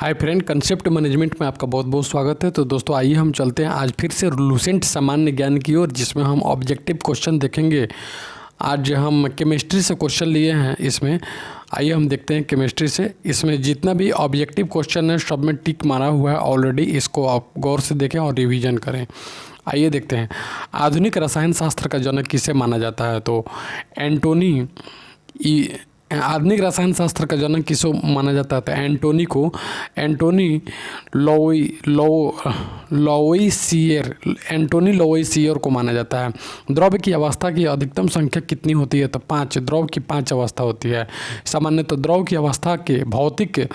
Hi friend, concept management में आपका बहुत बहुत स्वागत है। तो दोस्तों आइए हम चलते हैं आज फिर से लूसेंट सामान्य ज्ञान की ओर, जिसमें हम ऑब्जेक्टिव क्वेश्चन देखेंगे। आज हम केमिस्ट्री से क्वेश्चन लिए हैं। इसमें आइए हम देखते हैं केमिस्ट्री से। इसमें जितना भी ऑब्जेक्टिव क्वेश्चन है सब में टिक मारा हुआ है ऑलरेडी। इसको आप गौर से देखें और रिवीजन करें। आइए देखते हैं, आधुनिक रसायन शास्त्र का जनक किसे माना जाता है? तो आधुनिक रसायन शास्त्र का जनक किसको माना जाता है? तो एंटोनी लोवोइसियर को माना जाता है। द्रव्य की अवस्था की अधिकतम संख्या कितनी होती है? तो 5। द्रव्य की 5 अवस्था होती है। सामान्यतः द्रव्य की अवस्था के भौतिक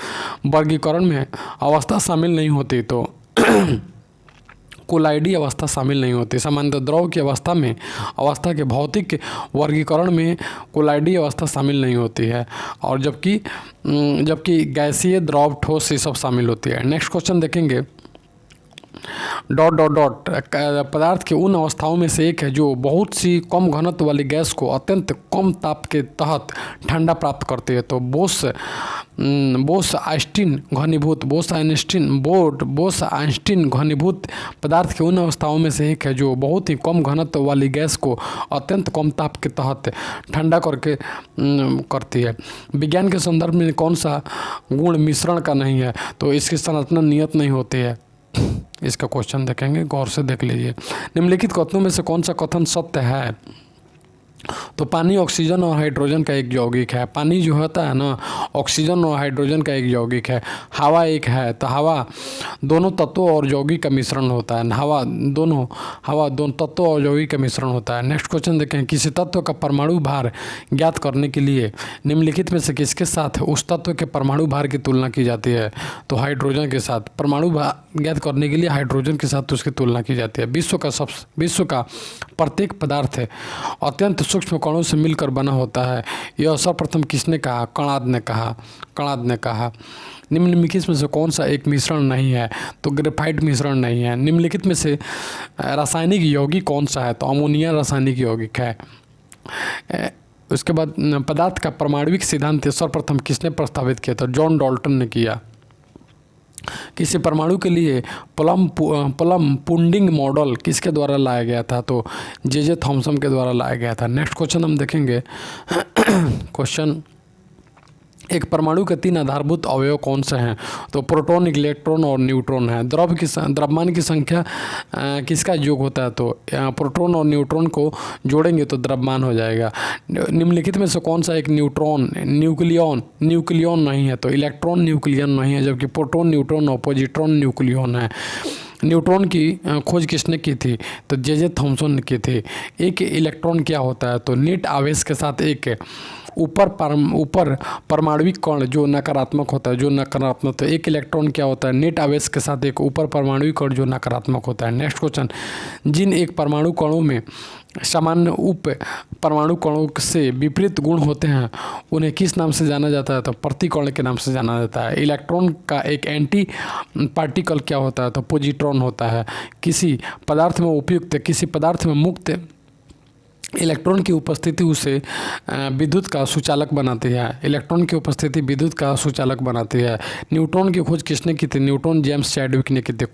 वर्गीकरण में अवस्था शामिल नहीं होती, तो कोलाइडी अवस्था शामिल नहीं होती। सामान्यतः द्रव की अवस्था के भौतिक वर्गीकरण में कोलाइडी अवस्था शामिल नहीं होती है, और जबकि गैसीय, द्रव, ठोस ये सब शामिल होती है। नेक्स्ट क्वेश्चन देखेंगे। पदार्थ के उन अवस्थाओं में से एक है जो बहुत सी कम घनत्व वाली गैस को अत्यंत कम ताप के तहत ठंडा प्राप्त करती है। तो बोस आइंस्टीन घनीभूत पदार्थ के उन अवस्थाओं में से एक है जो बहुत ही कम घनत्व वाली गैस को अत्यंत कम ताप के तहत ठंडा करती है। विज्ञान के संदर्भ में कौन सा गुण मिश्रण का नहीं है? तो इसकी संरचना नियत नहीं होती है। इसका क्वेश्चन देखेंगे, गौर से देख लीजिए। निम्नलिखित कथनों में से कौन सा कथन सत्य है? तो पानी ऑक्सीजन और हाइड्रोजन का एक यौगिक है। पानी जो होता है ना, ऑक्सीजन और हाइड्रोजन का एक यौगिक है। हवा एक है, तो हवा दोनों तत्वों और यौगिक का मिश्रण होता है। हवा दोनों तत्वों और यौगिक का मिश्रण होता है। नेक्स्ट क्वेश्चन देखें। किसी तत्व का परमाणु भार ज्ञात करने के लिए निम्नलिखित में से किसके साथ उस तत्व के परमाणु भार की तुलना की जाती है? तो हाइड्रोजन के साथ। परमाणु भार ज्ञात करने के लिए हाइड्रोजन के साथ उसकी तुलना की जाती है। विश्व का प्रत्येक पदार्थ अत्यंत सूक्ष्म कणों से मिलकर बना होता है। यह सर्वप्रथम किसने कहा? कणाद ने कहा। निम्नलिखित में से कौन सा एक मिश्रण नहीं है? तो ग्रेफाइट मिश्रण नहीं है। निम्नलिखित में से रासायनिक यौगिक कौन सा है? तो अमोनिया रासायनिक यौगिक है। उसके बाद पदार्थ का परमाणविक सिद्धांत सर्वप्रथम किसने प्रस्तावित किया? तो जॉन डाल्टन ने किया। किसी परमाणु के लिए प्लम पुडिंग मॉडल किसके द्वारा लाया गया था? तो जे थॉमसन के द्वारा लाया गया था। नेक्स्ट क्वेश्चन हम देखेंगे। क्वेश्चन, एक परमाणु के 3 आधारभूत अवयव कौन से हैं? तो प्रोटॉन, इलेक्ट्रॉन और न्यूट्रॉन है। द्रव्यमान की संख्या किसका योग होता है? तो प्रोटॉन और न्यूट्रॉन को जोड़ेंगे तो द्रव्यमान हो जाएगा। निम्नलिखित में से कौन सा एक न्यूक्लियॉन नहीं है? तो इलेक्ट्रॉन न्यूक्लियन नहीं है, जबकि प्रोटॉन, न्यूट्रॉन और पॉजिट्रॉन न्यूक्लियॉन है। न्यूट्रॉन की खोज किसने की थी? तो जे थॉमसन ने की थी। एक इलेक्ट्रॉन क्या होता है? तो नेट आवेश के साथ एक ऊपर परमाणविक कण जो नकारात्मक होता है, तो एक इलेक्ट्रॉन क्या होता है? नेट आवेश के साथ एक ऊपर परमाणविक कण जो नकारात्मक होता है। नेक्स्ट क्वेश्चन, जिन एक परमाणु कणों में सामान्य उप परमाणु कणों से विपरीत गुण होते हैं उन्हें किस नाम से जाना जाता है? तो प्रतिकण के नाम से जाना जाता है। इलेक्ट्रॉन का एक एंटी पार्टिकल क्या होता है? तो पॉजिट्रॉन होता है। किसी पदार्थ में मुक्त इलेक्ट्रॉन की उपस्थिति उसे विद्युत का सुचालक बनाती है। न्यूट्रॉन की खोज किसने की थी? न्यूटन, जेम्स चैडविक ने की थी।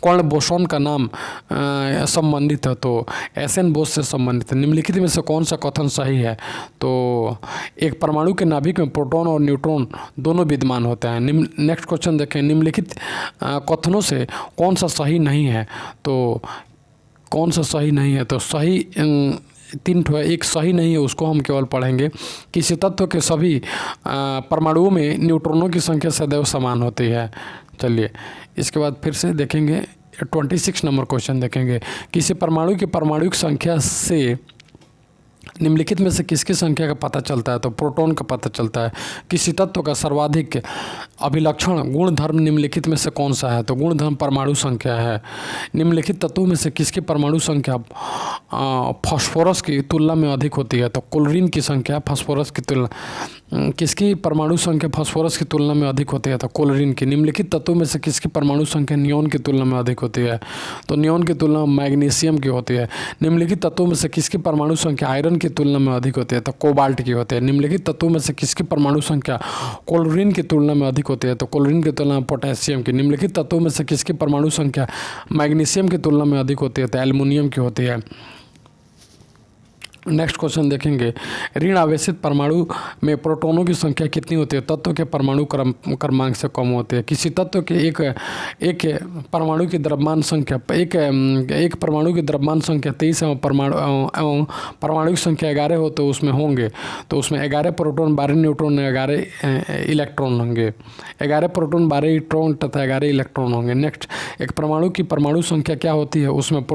कर्ण बोसॉन का नाम संबंधित है, तो एसन बोस से संबंधित है। निम्नलिखित में से कौन सा कथन सही है? तो एक परमाणु के नाभिक में प्रोटॉन और न्यूट्रॉन दोनों विद्यमान होते हैं। नेक्स्ट क्वेश्चन देखें। निम्नलिखित कथनों से कौन सा सही नहीं है? तो कौन सा सही नहीं है? तो सही 3 ठो है, एक सही नहीं है, उसको हम केवल पढ़ेंगे। किसी तत्व के सभी परमाणुओं में न्यूट्रॉनों की संख्या सदैव समान होती है। चलिए इसके बाद फिर से देखेंगे 26 नंबर क्वेश्चन देखेंगे। किसी परमाणु की परमाणुक संख्या से निम्नलिखित में से किसकी संख्या का पता चलता है? तो प्रोटॉन का पता चलता है। किसी तत्व का सर्वाधिक अभिलक्षण गुणधर्म निम्नलिखित में से कौन सा है? तो गुणधर्म परमाणु संख्या है। निम्नलिखित तत्वों में से किसकी परमाणु संख्या फास्फोरस की तुलना में अधिक होती है? तो क्लोरीन की संख्या फास्फोरस की तुलना किसकी परमाणु संख्या फास्फोरस की तुलना में अधिक होती है? तो क्लोरीन की। निम्नलिखित तत्वों में से किसकी परमाणु संख्या नियोन की तुलना में अधिक होती है? तो नियोन की तुलना में मैग्नीशियम की होती है। निम्नलिखित तत्वों में से किसकी परमाणु संख्या आयरन की तुलना में अधिक होती है? तो कोबाल्ट की होती है। निम्नलिखित तत्वों में से किसकी परमाणु संख्या क्लोरीन की तुलना में अधिक होती है? तो क्लोरीन की तुलना में पोटेशियम की। निम्नलिखित तत्वों में से किसकी परमाणु संख्या मैग्नीशियम की तुलना में अधिक होती है? तो एल्युमिनियम की होती है। नेक्स्ट क्वेश्चन देखेंगे, ऋण आवेशित परमाणु में प्रोटॉनों की संख्या कितनी होती है? तत्व के परमाणु क्रमांक से कम होती है। किसी तत्व के एक परमाणु की द्रव्यमान संख्या एक परमाणु की द्रव्यमान संख्या 23 एवं परमाणु की संख्या 11 हो तो उसमें होंगे, तो उसमें 11 प्रोटॉन 12 न्यूट्रॉन 11 इलेक्ट्रॉन होंगे। 11 प्रोटॉन 12 न्यूट्रॉन तथा 11 इलेक्ट्रॉन होंगे। नेक्स्ट, एक परमाणु की परमाणु संख्या क्या होती है? उसमें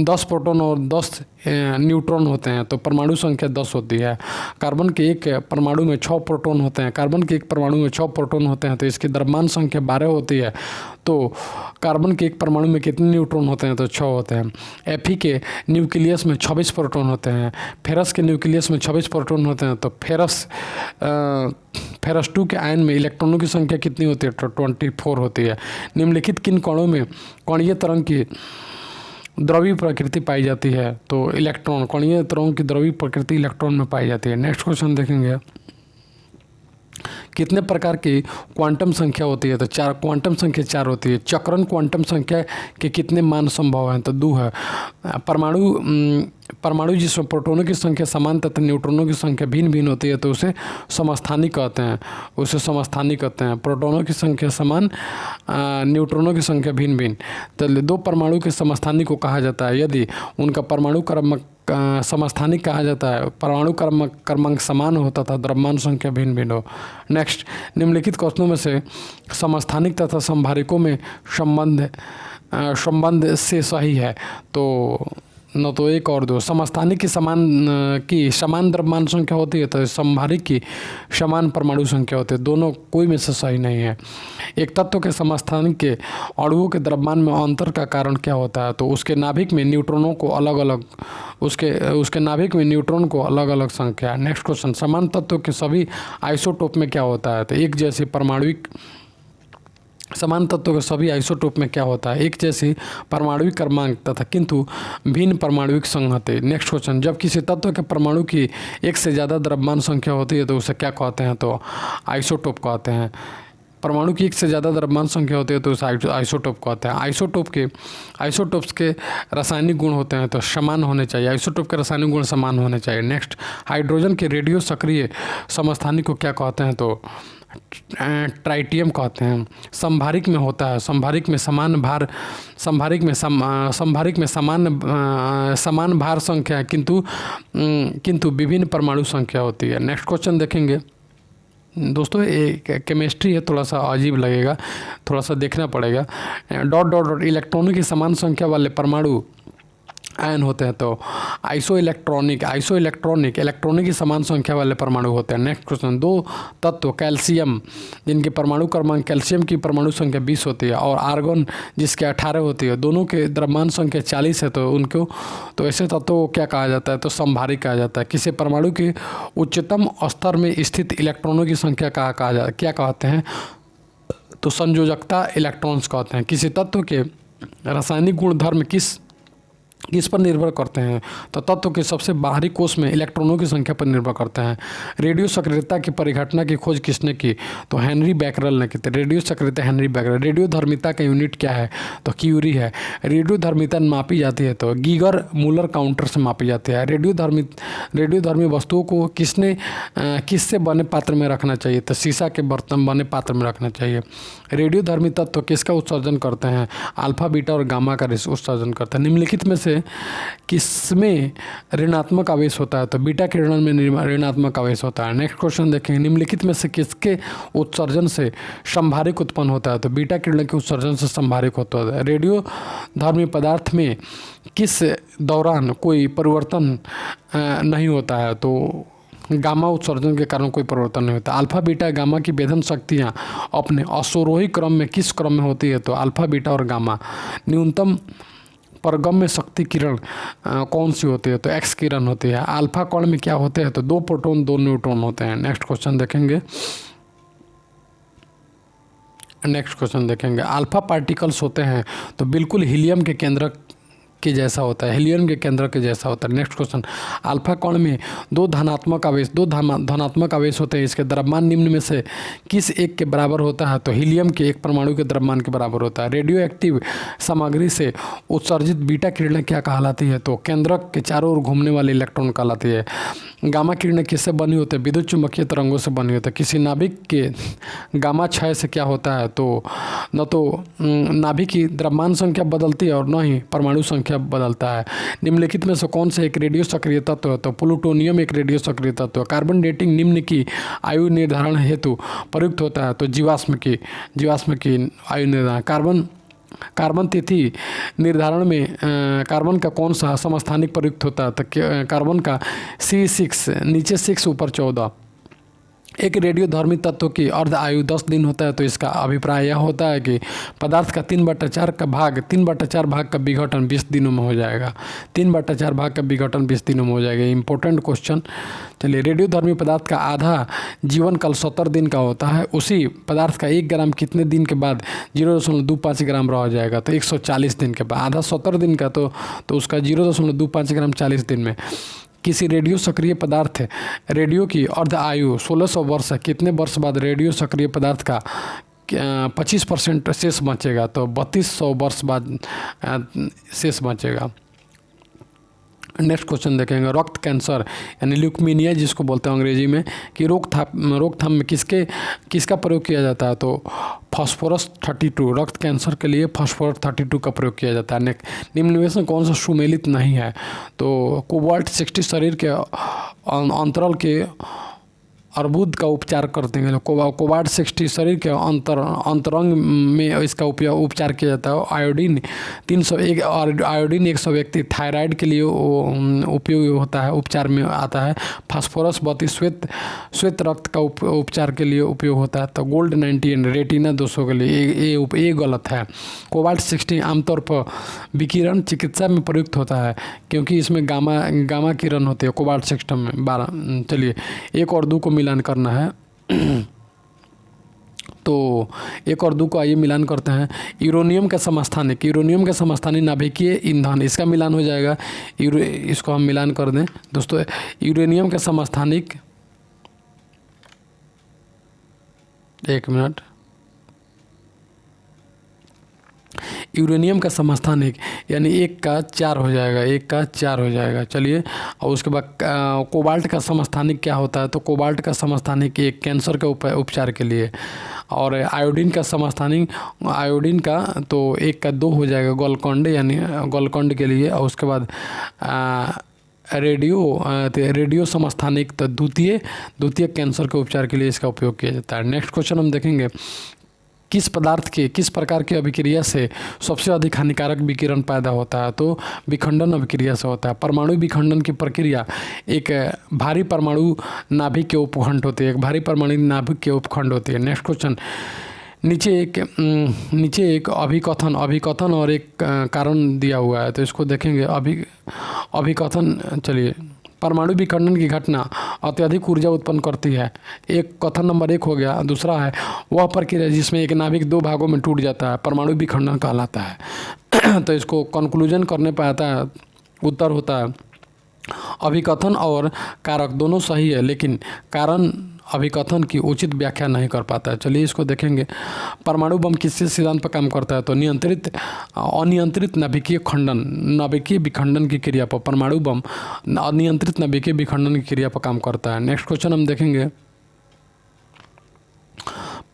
10 प्रोटॉन और 10 न्यूट्रॉन होते हैं, तो परमाणु संख्या 10 होती है। कार्बन के एक परमाणु में 6 प्रोटॉन होते हैं। कार्बन के एक परमाणु में 6 प्रोटॉन होते हैं, तो इसकी द्रव्यमान संख्या 12 होती है। तो कार्बन के एक परमाणु में कितने न्यूट्रॉन होते हैं? तो 6 होते हैं। Fe के न्यूक्लियस में 26 प्रोटॉन होते हैं। फेरस के न्यूक्लियस में 26 प्रोटॉन होते हैं, तो फेरस 2 के आयन में इलेक्ट्रॉनों की संख्या कितनी होती है? तो 24 होती है। निम्नलिखित किन कणों में कणीय तरंग की द्रव्य प्रकृति पाई जाती है? तो इलेक्ट्रॉन, कणीय तरंगों की द्रव्य प्रकृति इलेक्ट्रॉन में पाई जाती है। नेक्स्ट क्वेश्चन देखेंगे, कितने प्रकार की क्वांटम संख्या होती है? तो 4 क्वांटम संख्या 4 होती है। चक्रण क्वांटम संख्या के कितने मान संभव हैं? तो 2 है। परमाणु जिसमें प्रोटॉनों की संख्या समान तथा न्यूट्रॉनों की संख्या भिन्न भिन्न होती है, तो उसे समस्थानिक कहते हैं। प्रोटॉनों की संख्या समान, न्यूट्रॉनों की संख्या भिन्न भिन्न, तो 2 परमाणु के समस्थानिक को कहा जाता है यदि उनका परमाणु क्रमांक समस्थानिक कहा जाता है। परमाणु क्रमांक समान हो तथा द्रव्यमान संख्या भिन्न भिन्न हो। नेक्स्ट, निम्नलिखित क्वेश्चनों में से समस्थानिक तथा संभारिकों में संबंध से सही है? तो न तो 1 और 2। समस्थानिक की समान द्रव्यमान संख्या होती है, तो संभारिक की समान परमाणु संख्या होती है। दोनों कोई में से सही नहीं है। एक तत्व के समस्थानिक के अणुओं के द्रव्यमान में अंतर का कारण क्या होता है? तो उसके नाभिक में न्यूट्रॉनों को अलग अलग संख्या। नेक्स्ट क्वेश्चन, समान तत्व के सभी आइसोटोप में क्या होता है? तो एक जैसी परमाणुिक समान तत्वों के सभी आइसोटोप में क्या होता है? एक जैसी परमाणुविक क्रमांक तथा किंतु भिन्न परमाणुविक संहति। नेक्स्ट क्वेश्चन, जब किसी तत्व के परमाणु की 1 से ज़्यादा द्रव्यमान संख्या होती है तो उसे क्या कहते हैं? तो आइसोटोप कहते हैं। परमाणु की 1 से ज़्यादा द्रव्यमान संख्या होती है तो उसे आइसोटोप कहते हैं। आइसोटोप्स के रासायनिक गुण होते हैं तो समान होने चाहिए। आइसोटोप के रासायनिक गुण समान होने चाहिए। नेक्स्ट, हाइड्रोजन के रेडियो सक्रिय समस्थानिक को क्या कहते हैं? तो ट्राइटियम कहते हैं। संभारिक में होता है, संभारिक में समान भार संख्या किंतु विभिन्न परमाणु संख्या होती है। नेक्स्ट क्वेश्चन देखेंगे दोस्तों, एक केमिस्ट्री है, थोड़ा सा अजीब लगेगा, थोड़ा सा देखना पड़ेगा। डॉट इलेक्ट्रॉनों की समान संख्या वाले परमाणु आयन होते हैं, तो आइसोइलेक्ट्रॉनिक इलेक्ट्रॉनिक की समान संख्या वाले परमाणु होते हैं। नेक्स्ट क्वेश्चन, 2 तत्व कैल्शियम जिनके परमाणु क्रमांक, कैल्शियम की परमाणु संख्या 20 होती है और आर्गन जिसके 18 होती है, दोनों के द्रव्यमान संख्या 40 है, तो ऐसे तत्वों को क्या कहा जाता है? तो संभारिक कहा जाता है। किसी परमाणु के उच्चतम स्तर में स्थित इलेक्ट्रॉनों की संख्या क्या कहते हैं? तो संयोजकता इलेक्ट्रॉन्स कहते हैं। किसी तत्व के रासायनिक गुणधर्म किस पर निर्भर करते हैं? तो तत्व के सबसे बाहरी कोश में इलेक्ट्रॉनों की संख्या पर निर्भर करते हैं। रेडियो सक्रियता की परिघटना की खोज किसने की? तो हेनरी बैकरल ने की थी। रेडियो सक्रियता हेनरी बैकरल। रेडियो धर्मिता का यूनिट क्या है? तो क्यूरी है। रेडियो धर्मिता मापी जाती है तो गीगर मूलर काउंटर से मापी जाती है। रेडियो धर्मी वस्तुओं को किससे बने पात्र में रखना चाहिए? तो शीशा के बर्तन बने पात्र में रखना चाहिए। रेडियो धर्मी तत्व किसका उत्सर्जन करते हैं? अल्फा, बीटा और गामा का उत्सर्जन करते हैं। निम्नलिखित में से किसमें ऋणात्मक आवेश होता है? तो बीटा किरणन में ऋणात्मक आवेश होता है। नेक्स्ट क्वेश्चन देखेंगे, निम्नलिखित में से किसके उत्सर्जन से संभारिक उत्पन्न होता है? तो बीटा किरण के उत्सर्जन से संभारिक होता है। रेडियो धर्मी पदार्थ में किस दौरान कोई परिवर्तन नहीं होता है? तो गामा उत्सर्जन के कारण कोई परिवर्तन नहीं होता। अल्फा, बीटा, गामा की भेदन शक्तियाँ अपने असोरोही क्रम में किस क्रम में होती है? तो अल्फा, बीटा और गामा। न्यूनतम परगम्य शक्ति किरण कौन सी होती है? तो एक्स किरण होती है। अल्फा कण में क्या होते हैं? तो 2 प्रोटॉन 2 न्यूट्रॉन होते हैं। नेक्स्ट क्वेश्चन देखेंगे अल्फा पार्टिकल्स होते हैं तो बिल्कुल हीलियम के केंद्र के जैसा होता है, हीलियम के केंद्र के जैसा होता है। नेक्स्ट क्वेश्चन, अल्फा कण में दो धनात्मक आवेश होते हैं, इसके द्रव्यमान निम्न में से किस एक के बराबर होता है? तो हीलियम के एक परमाणु के द्रव्यमान के बराबर होता है। रेडियो एक्टिव सामग्री से उत्सर्जित बीटा किरणें क्या कहलाती है? तो केंद्रक के चारों ओर घूमने वाले इलेक्ट्रॉन कहलाती है। गामा किरणें किससे बनी होती है? विद्युत चुम्बकीय तरंगों से बनी होती है। किसी नाभिक के गामा क्षय से क्या होता है? तो न तो नाभिक की द्रव्यमान संख्या बदलती है और न ही परमाणु संख्या बदलता है। निम्नलिखित में से कौन से एक रेडियो सक्रिय तत्व है? तो प्लूटोनियम एक रेडियो सक्रिय तत्व है। कार्बन डेटिंग निम्न की आयु निर्धारण हेतु प्रयुक्त होता है? तो जीवाश्म की आयु निर्धारण। कार्बन तिथि निर्धारण में कार्बन का कौन सा समस्थानिक प्रयुक्त होता है? तो कार्बन का C6, नीचे 6 ऊपर 14। एक रेडियोधर्मी तत्व की अर्ध आयु 10 दिन होता है, तो इसका अभिप्राय यह होता है कि पदार्थ का 3/4 भाग का विघटन 20 दिनों में हो जाएगा। 3/4 भाग का विघटन 20 दिनों में हो जाएगा। Important question. चलिए, रेडियोधर्मी पदार्थ का आधा जीवन काल 70 दिन का होता है। उसी पदार्थ का 1 ग्राम कितने दिन के बाद 0.25 ग्राम रह जाएगा? तो 140 दिन के बाद। आधा 70 दिन का तो उसका 0.25 ग्राम 40 दिन में। किसी रेडियो सक्रिय पदार्थ रेडियो की अर्ध आयु 1600 वर्ष है। कितने वर्ष बाद रेडियो सक्रिय पदार्थ का 25% शेष बचेगा? तो 3200 वर्ष बाद शेष बचेगा। नेक्स्ट क्वेश्चन देखेंगे, रक्त कैंसर यानी ल्यूकेमिया जिसको बोलते हैं अंग्रेजी में, कि रोकथाम में किसका प्रयोग किया जाता है? तो फास्फोरस 32। रक्त कैंसर के लिए फास्फोरस 32 का प्रयोग किया जाता है। निम्न में से कौन सा सुमेलित नहीं है? तो कोबाल्ट 60 शरीर के अंतराल के अर्बुद का उपचार करते हैं। कोबाल्ट 60 शरीर के अंतरंग में इसका उपचार किया जाता है। आयोडीन 301 और आयोडीन 100 व्यक्ति थायराइड के लिए उपयोग होता है, उपचार में आता है। फास्फोरस 32 श्वेत रक्त का उपचार के लिए उपयोग होता है। तो गोल्ड 90 रेटिना 200 के लिए ये गलत है। कोबाल्ट 60 आमतौर पर विकिरण चिकित्सा में प्रयुक्त होता है क्योंकि इसमें गामा किरण होती है कोबाल्ट 60 में 12। चलिए, 1 और 2 को मिलान करना है। तो 1 और 2 को आइए मिलान करते हैं। यूरेनियम का समस्थानिक नाभिकीय ईंधन, इसका मिलान हो जाएगा। इसको हम मिलान कर दें दोस्तों। यूरेनियम का समस्थानिक, 1 मिनट, यूरेनियम का समस्थानिक यानी 1 का 4 हो जाएगा। चलिए, और उसके बाद कोबाल्ट का समस्थानिक क्या होता है? तो कोबाल्ट का समस्थानिक एक कैंसर के उपचार के लिए। और आयोडीन का समस्थानिक, आयोडीन का तो 1 का 2 हो जाएगा, गोलकोंड के लिए। और उसके बाद रेडियो समस्थानिक तो द्वितीय कैंसर के उपचार के लिए इसका उपयोग किया जाता है। नेक्स्ट क्वेश्चन हम देखेंगे, किस प्रकार की अभिक्रिया से सबसे अधिक हानिकारक विकिरण पैदा होता है? तो विखंडन अभिक्रिया से होता है। परमाणु विखंडन की प्रक्रिया एक भारी परमाणु नाभिक के उपखंड होती है। नेक्स्ट क्वेश्चन, नीचे एक अभिकथन और एक कारण दिया हुआ है, तो इसको देखेंगे। अभिकथन, चलिए, परमाणु विखंडन की घटना अत्यधिक ऊर्जा उत्पन्न करती है। एक कथन नंबर 1 हो गया। दूसरा है वह प्रक्रिया जिसमें एक नाभिक 2 भागों में टूट जाता है, परमाणु विखंडन कहलाता है। तो इसको कंक्लूजन करने पर आता है, उत्तर होता है अभिकथन और कारक दोनों सही है, लेकिन कारण अभिकथन की उचित व्याख्या नहीं कर पाता है। चलिए, इसको देखेंगे। परमाणु बम किस सिद्धांत पर काम करता है? तो अनियंत्रित नाभिकीय विखंडन की क्रिया पर परमाणु बम अनियंत्रित नाभिकीय विखंडन की क्रिया पर काम करता है। नेक्स्ट क्वेश्चन हम देखेंगे,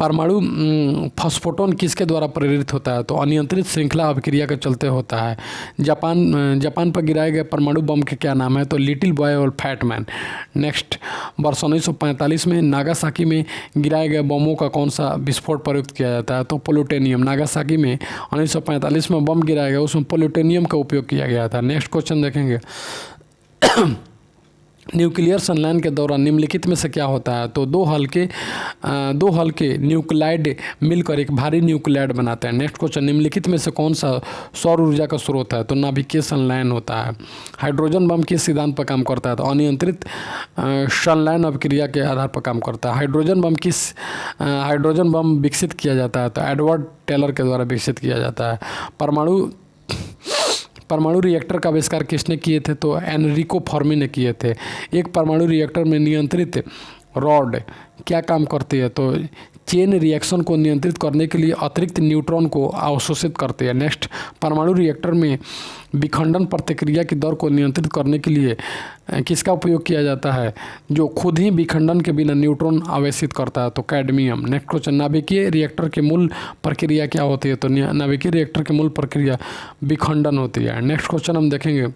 परमाणु फॉस्फोटॉन किसके द्वारा प्रेरित होता है? तो अनियंत्रित श्रृंखला अभिक्रिया के चलते होता है। जापान पर गिराए गए परमाणु बम के क्या नाम है? तो लिटिल बॉय और फैट मैन। नेक्स्ट, वर्ष 1945 में नागासाकी में गिराए गए बमों का कौन सा विस्फोट प्रयुक्त किया जाता है? तो प्लूटोनियम। नागासाकी में 1945 में बम गिराया गया, उसमें प्लूटोनियम का उपयोग किया गया था। नेक्स्ट क्वेश्चन देखेंगे, न्यूक्लियर संलयन के दौरान निम्नलिखित में से क्या होता है? तो दो हल्के न्यूक्लाइड मिलकर एक भारी न्यूक्लाइड बनाते हैं। नेक्स्ट क्वेश्चन, निम्नलिखित में से कौन सा सौर ऊर्जा का स्रोत है? तो नाभिकीय संलयन होता है। हाइड्रोजन बम किस सिद्धांत पर काम करता है? तो अनियंत्रित संलयन अभिक्रिया के आधार पर काम करता है। हाइड्रोजन बम विकसित किया जाता है? तो एडवर्ड टेलर के द्वारा विकसित किया जाता है। परमाणु रिएक्टर का आविष्कार किसने किए थे? तो एनरिको फर्मी ने किए थे। एक परमाणु रिएक्टर में नियंत्रित रॉड क्या काम करती है? तो चेन रिएक्शन को नियंत्रित करने के लिए अतिरिक्त न्यूट्रॉन को अवशोषित करती है। नेक्स्ट, परमाणु रिएक्टर में विखंडन प्रतिक्रिया की दर को नियंत्रित करने के लिए किसका उपयोग किया जाता है? जो खुद ही विखंडन के बिना न्यूट्रॉन आवेशित करता है? तो कैडमियम। नेक्स्ट क्वेश्चन, नाभिकीय रिएक्टर की मूल प्रक्रिया क्या होती है? तो नाभिकीय रिएक्टर की मूल प्रक्रिया विखंडन होती है। नेक्स्ट क्वेश्चन हम देखेंगे,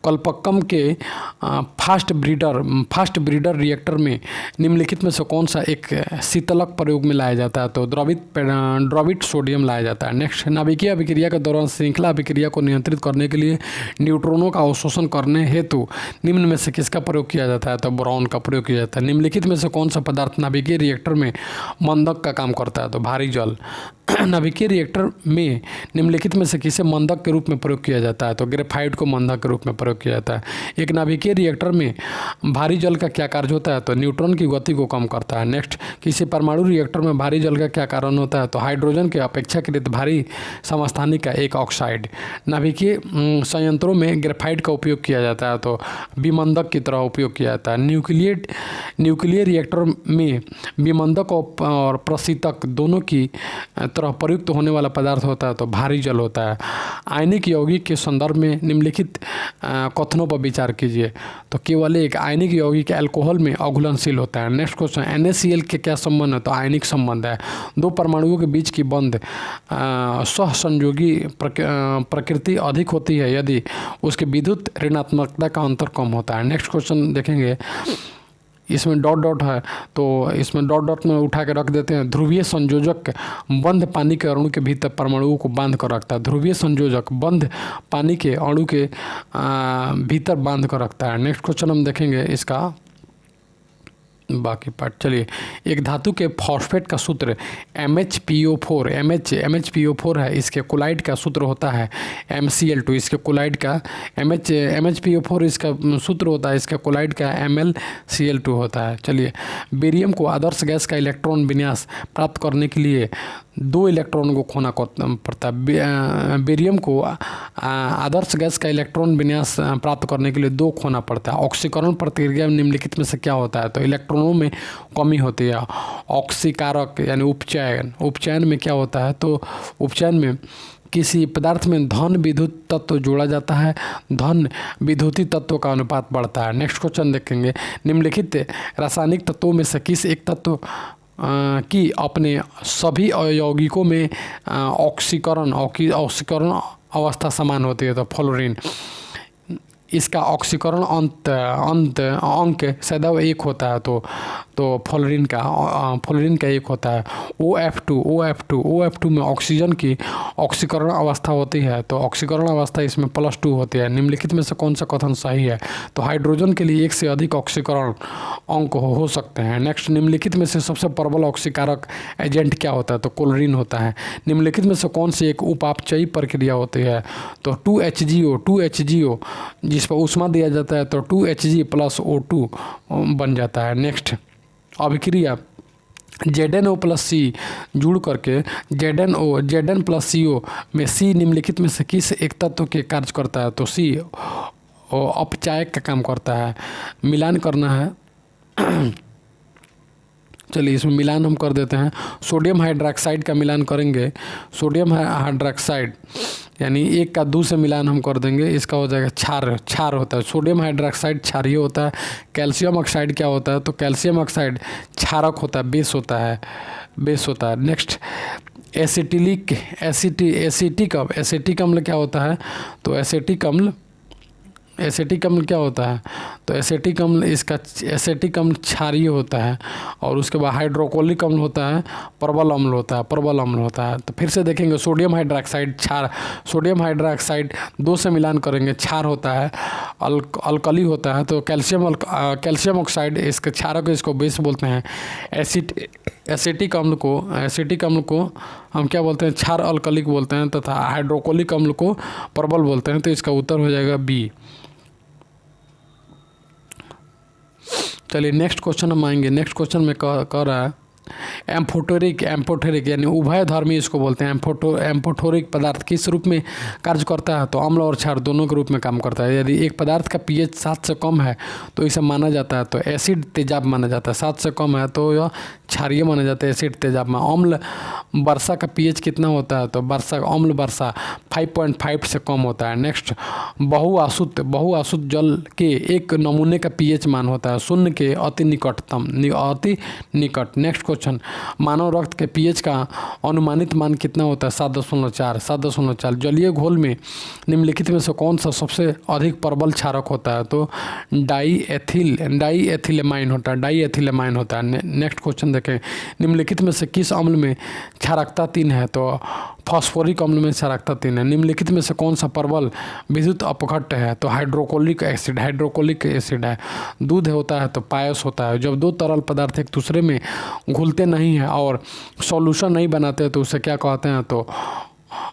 कल्पक्कम के फास्ट ब्रीडर रिएक्टर में निम्नलिखित में से कौन सा एक शीतलक प्रयोग में लाया जाता है? तो द्रवित सोडियम लाया जाता है। नेक्स्ट, नाभिकीय अभिक्रिया के दौरान श्रृंखला अभिक्रिया को नियंत्रित करने के लिए न्यूट्रॉनों का अवशोषण करने हेतु निम्न में से किसका प्रयोग किया जाता है? तो बोरॉन का प्रयोग किया जाता है। निम्नलिखित में से कौन सा पदार्थ नाभिकीय रिएक्टर में मंदक का काम करता है? तो भारी जल। नाभिकीय रिएक्टर में निम्नलिखित में से किसे मंदक के रूप में प्रयोग किया जाता है? तो ग्रेफाइट को मंदक के रूप में प्रयोग किया जाता है। एक नाभिकीय रिएक्टर में भारी जल का क्या कार्य होता है? तो न्यूट्रॉन की गति को कम करता है। नेक्स्ट, किसी परमाणु रिएक्टर में भारी जल का क्या कारण होता है? तो हाइड्रोजन के अपेक्षाकृत भारी समस्थानिक का एक ऑक्साइड। नाभिकीय संयंत्रों में ग्रेफाइट का उपयोग किया जाता है, तो विमंदक की तरह उपयोग किया जाता है। न्यूक्लियर रिएक्टर में विमंदक और प्रशीतक दोनों की तरह प्रयुक्त होने वाला पदार्थ होता है, तो भारी जल होता है। आयनिक यौगिक के संदर्भ में निम्नलिखित कथनों पर विचार कीजिए। तो केवल एक आयनिक यौगिक अल्कोहल में अघुलनशील होता है। नेक्स्ट क्वेश्चन, NaCl के क्या संबंध है? तो आयनिक संबंध है। दो परमाणुओं के बीच की बंध सहसंयोगी प्रकृति अधिक होती है यदि उसके विद्युत ऋणात्मकता का अंतर कम होता है। नेक्स्ट क्वेश्चन देखेंगे, इसमें डॉट है, तो इसमें डॉट में उठा के रख देते हैं। ध्रुवीय संयोजक बंध पानी के अणु के भीतर परमाणुओं को बांध कर रखता है। ध्रुवीय संयोजक बंध पानी के अणु के भीतर बांध कर रखता है। नेक्स्ट क्वेश्चन हम देखेंगे इसका बाकी पार्ट। चलिए, एक धातु के फॉस्फेट का सूत्र MHPO4 है। इसके कोलाइड का सूत्र होता है MCl2। इसके कोलाइड का MHPO4 इसका सूत्र होता है, इसका कोलाइड का MlCl2 होता है। चलिए, बेरियम को आदर्श गैस का इलेक्ट्रॉन विन्यास प्राप्त करने के लिए 2 इलेक्ट्रॉन को खोना पड़ता है। बेरियम को आदर्श गैस का इलेक्ट्रॉन विन्यास प्राप्त करने के लिए 2 खोना पड़ता है। ऑक्सीकरण प्रक्रिया में निम्नलिखित में से क्या होता है? तो इलेक्ट्रॉनों में कमी होती है। ऑक्सीकारक यानी उपचयन में क्या होता है? तो उपचयन में किसी पदार्थ में धन विद्युत तत्व जोड़ा जाता है, धन विद्युतीय तत्व का अनुपात बढ़ता है। नेक्स्ट क्वेश्चन देखेंगे, निम्नलिखित रासायनिक तत्वों में से किस एक तत्व की अपने सभी यौगिकों में ऑक्सीकरण अवस्था समान होती है? तो फ्लोरीन। इसका ऑक्सीकरण अंक सदैव 1 होता है, तो फ्लोरीन का 1 होता है। OF2 में ऑक्सीजन की ऑक्सीकरण अवस्था होती है, तो ऑक्सीकरण अवस्था इसमें +2 होती है। निम्नलिखित में से कौन सा कथन सही है? तो हाइड्रोजन के लिए 1 से अधिक ऑक्सीकरण अंक हो सकते हैं। नेक्स्ट, निम्नलिखित में से सबसे प्रबल ऑक्सीकारक एजेंट क्या होता है? तो क्लोरीन होता है। निम्नलिखित में से कौन सी एक उपापचयी प्रक्रिया होती है? तो 2HGO जिस पर ऊष्मा दिया जाता है, तो 2Hg + O2 बन जाता है। नेक्स्ट, अभिक्रिया ZnO + C जुड़ करके Zn + CO में C निम्नलिखित में से किस एक तत्व के कार्य करता है? तो C अपचायक का काम करता है। मिलान करना है। चलिए, इसमें मिलान हम कर देते हैं। सोडियम हाइड्रोक्साइड का मिलान करेंगे। सोडियम हाइड्रोक्साइड यानी 1 का 2 से मिलान हम कर देंगे, इसका हो जाएगा क्षार होता है। सोडियम हाइड्रोक्साइड क्षारीय होता है। कैल्शियम ऑक्साइड क्या होता है? तो कैल्शियम ऑक्साइड क्षारक होता है, बेस होता है। नेक्स्ट, एसिटिक अम्ल क्या होता है? तो एसिटिक एसिटिक अम्ल क्या होता है? तो एसिटिक अम्ल इसका एसिटिक अम्ल क्षारीय होता है। और उसके बाद हाइड्रोक्लोरिक अम्ल होता है, प्रबल अम्ल होता है, प्रबल अम्ल होता है। तो फिर से देखेंगे सोडियम हाइड्रोक्साइड क्षार, सोडियम हाइड्रोक्साइड 2 से मिलान करेंगे क्षार होता है, अल्कली होता है। तो कैल्शियम ऑक्साइड इसके क्षारक इसको बेस बोलते हैं। एसिटिक अम्ल को हम क्या बोलते हैं? क्षार अल्कलिक बोलते हैं, तथा हाइड्रोक्लोरिक अम्ल को प्रबल बोलते हैं। तो इसका उत्तर हो जाएगा बी। चलिए नेक्स्ट क्वेश्चन हम आएंगे। नेक्स्ट क्वेश्चन में कह रहा है एम्फोटेरिक यानी उभयधर्मी इसको बोलते हैं। एम्फोटेरिक पदार्थ किस रूप में कार्य करता है? तो अम्ल और क्षार दोनों के रूप में काम करता है। यदि एक पदार्थ का पीएच 7 से कम है तो इसे माना जाता है तो एसिड तेजाब माना जाता है। 7 से कम है तो यह क्षारीय माना जाता है, एसिड तेजाब में। अम्ल वर्षा का पीएच कितना होता है? तो अम्ल वर्षा 5.5 से कम होता है। नेक्स्ट बहुआसुत जल के एक नमूने का पीएच मान होता है 0 के अति निकट। नेक्स्ट क्वेश्चन, मानव रक्त के पीएच का अनुमानित मान कितना होता है? 7.4। जलीय घोल में निम्नलिखित में से कौन सा सबसे अधिक प्रबल क्षारक होता है? तो डाईएथिलेमाइन होता है। नेक्स्ट क्वेश्चन देखें, निम्नलिखित में से किस अम्ल में क्षारकता 3 है? तो फास्फोरिक अम्ल में क्षारकता 3 है। निम्नलिखित में से कौन सा प्रबल विद्युत अपघट्ट है? तो हाइड्रोक्लोरिक एसिड है। दूध होता है तो पायस होता है। जब 2 तरल पदार्थ एक दूसरे में घुलते नहीं हैं और सॉल्यूशन नहीं बनाते तो उसे क्या कहते हैं? तो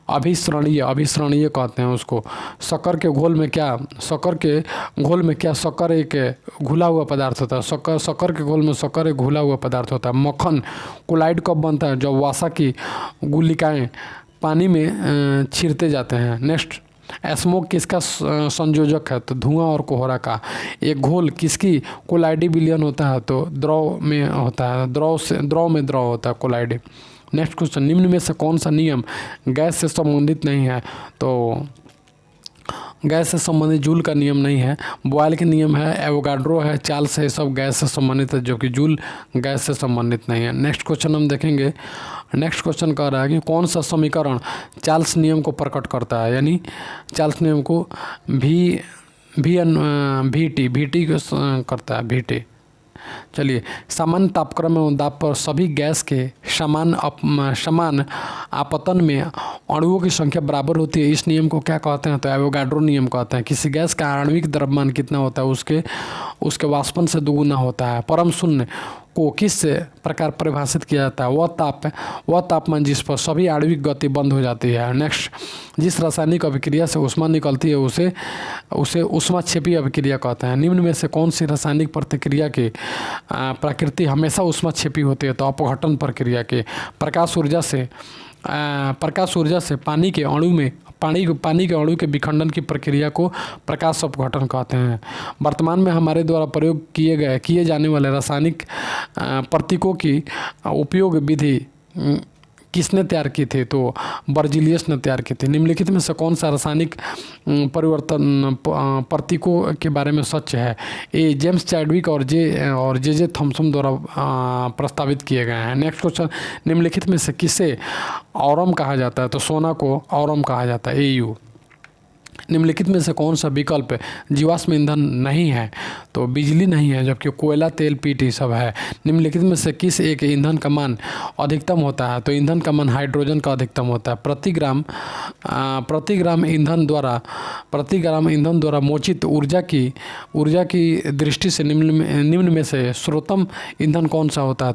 अभिसरणीय कहते हैं उसको। शक्कर के घोल में क्या शक्कर एक घुला हुआ पदार्थ होता है। शक्कर के घोल में शक्कर एक घुला हुआ पदार्थ होता है। मक्खन कोलाइड कब बनता है? जब वसा की गुलिकाएं पानी में छिड़ते जाते हैं। नेक्स्ट, स्मोक किसका संयोजक है? तो धुआं और कोहरा का। एक घोल किसकी कोलाइडी विलयन होता है? तो द्रव में होता है, द्रव में होता है कोलाइडी। नेक्स्ट क्वेश्चन, निम्न में से कौन सा नियम गैस से संबंधित नहीं है? तो गैस से संबंधित जूल का नियम नहीं है, बॉयल के नियम है, एवोगाड्रो है, चार्ल्स है, ये सब गैस से संबंधित है, जो कि जूल गैस से संबंधित नहीं है। नेक्स्ट क्वेश्चन हम देखेंगे। नेक्स्ट क्वेश्चन कह रहा है कि कौन सा समीकरण चार्ल्स नियम को प्रकट करता है? यानी चार्ल्स नियम को VT करता है, VT। चलिए, सामान्य तापक्रम एवं दाब पर सभी गैस के समान आपतन में अणुओं की संख्या बराबर होती है। इस नियम को क्या कहते हैं? तो एवोगाड्रो नियम कहते हैं। किसी गैस का आणविक द्रव्यमान कितना होता है? उसके वाष्पन से दोगुना होता है। परम शून्य को किस प्रकार परिभाषित किया जाता है? वह तापमान जिस पर सभी आणविक गति बंद हो जाती है। नेक्स्ट, जिस रासायनिक अभिक्रिया से ऊष्मा निकलती है उसे ऊष्माक्षेपी अभिक्रिया कहते हैं। निम्न में से कौन सी रासायनिक प्रतिक्रिया की प्रकृति हमेशा ऊष्माक्षेपी होती है? तो अपघटन प्रक्रिया के। प्रकाश ऊर्जा से पानी के अणु के विखंडन की प्रक्रिया को प्रकाश अपघटन कहते हैं। वर्तमान में हमारे द्वारा प्रयोग किए जाने वाले रासायनिक प्रतीकों की उपयोग विधि किसने तैयार की थी? तो बर्जीलियस ने तैयार की थी। निम्नलिखित में से कौन सा रासायनिक परिवर्तन प्रतीकों के बारे में सच है? ए जेम्स चैडविक और जे थॉमसन द्वारा प्रस्तावित किए गए हैं। नेक्स्ट क्वेश्चन, निम्नलिखित में से किसे ऑरम कहा जाता है? तो सोना को ऑरम कहा जाता है, AU। निम्नलिखित में से कौन सा विकल्प जीवाश्म ईंधन नहीं है? तो बिजली नहीं है, जबकि कोयला, तेल, PT सब है। निम्नलिखित में से किस एक ईंधन का मान अधिकतम होता है? तो ईंधन का मान हाइड्रोजन का अधिकतम होता है। प्रति ग्राम ईंधन द्वारा मोचित ऊर्जा की दृष्टि से निम्न में से सर्वोत्तम ईंधन कौन सा होता है?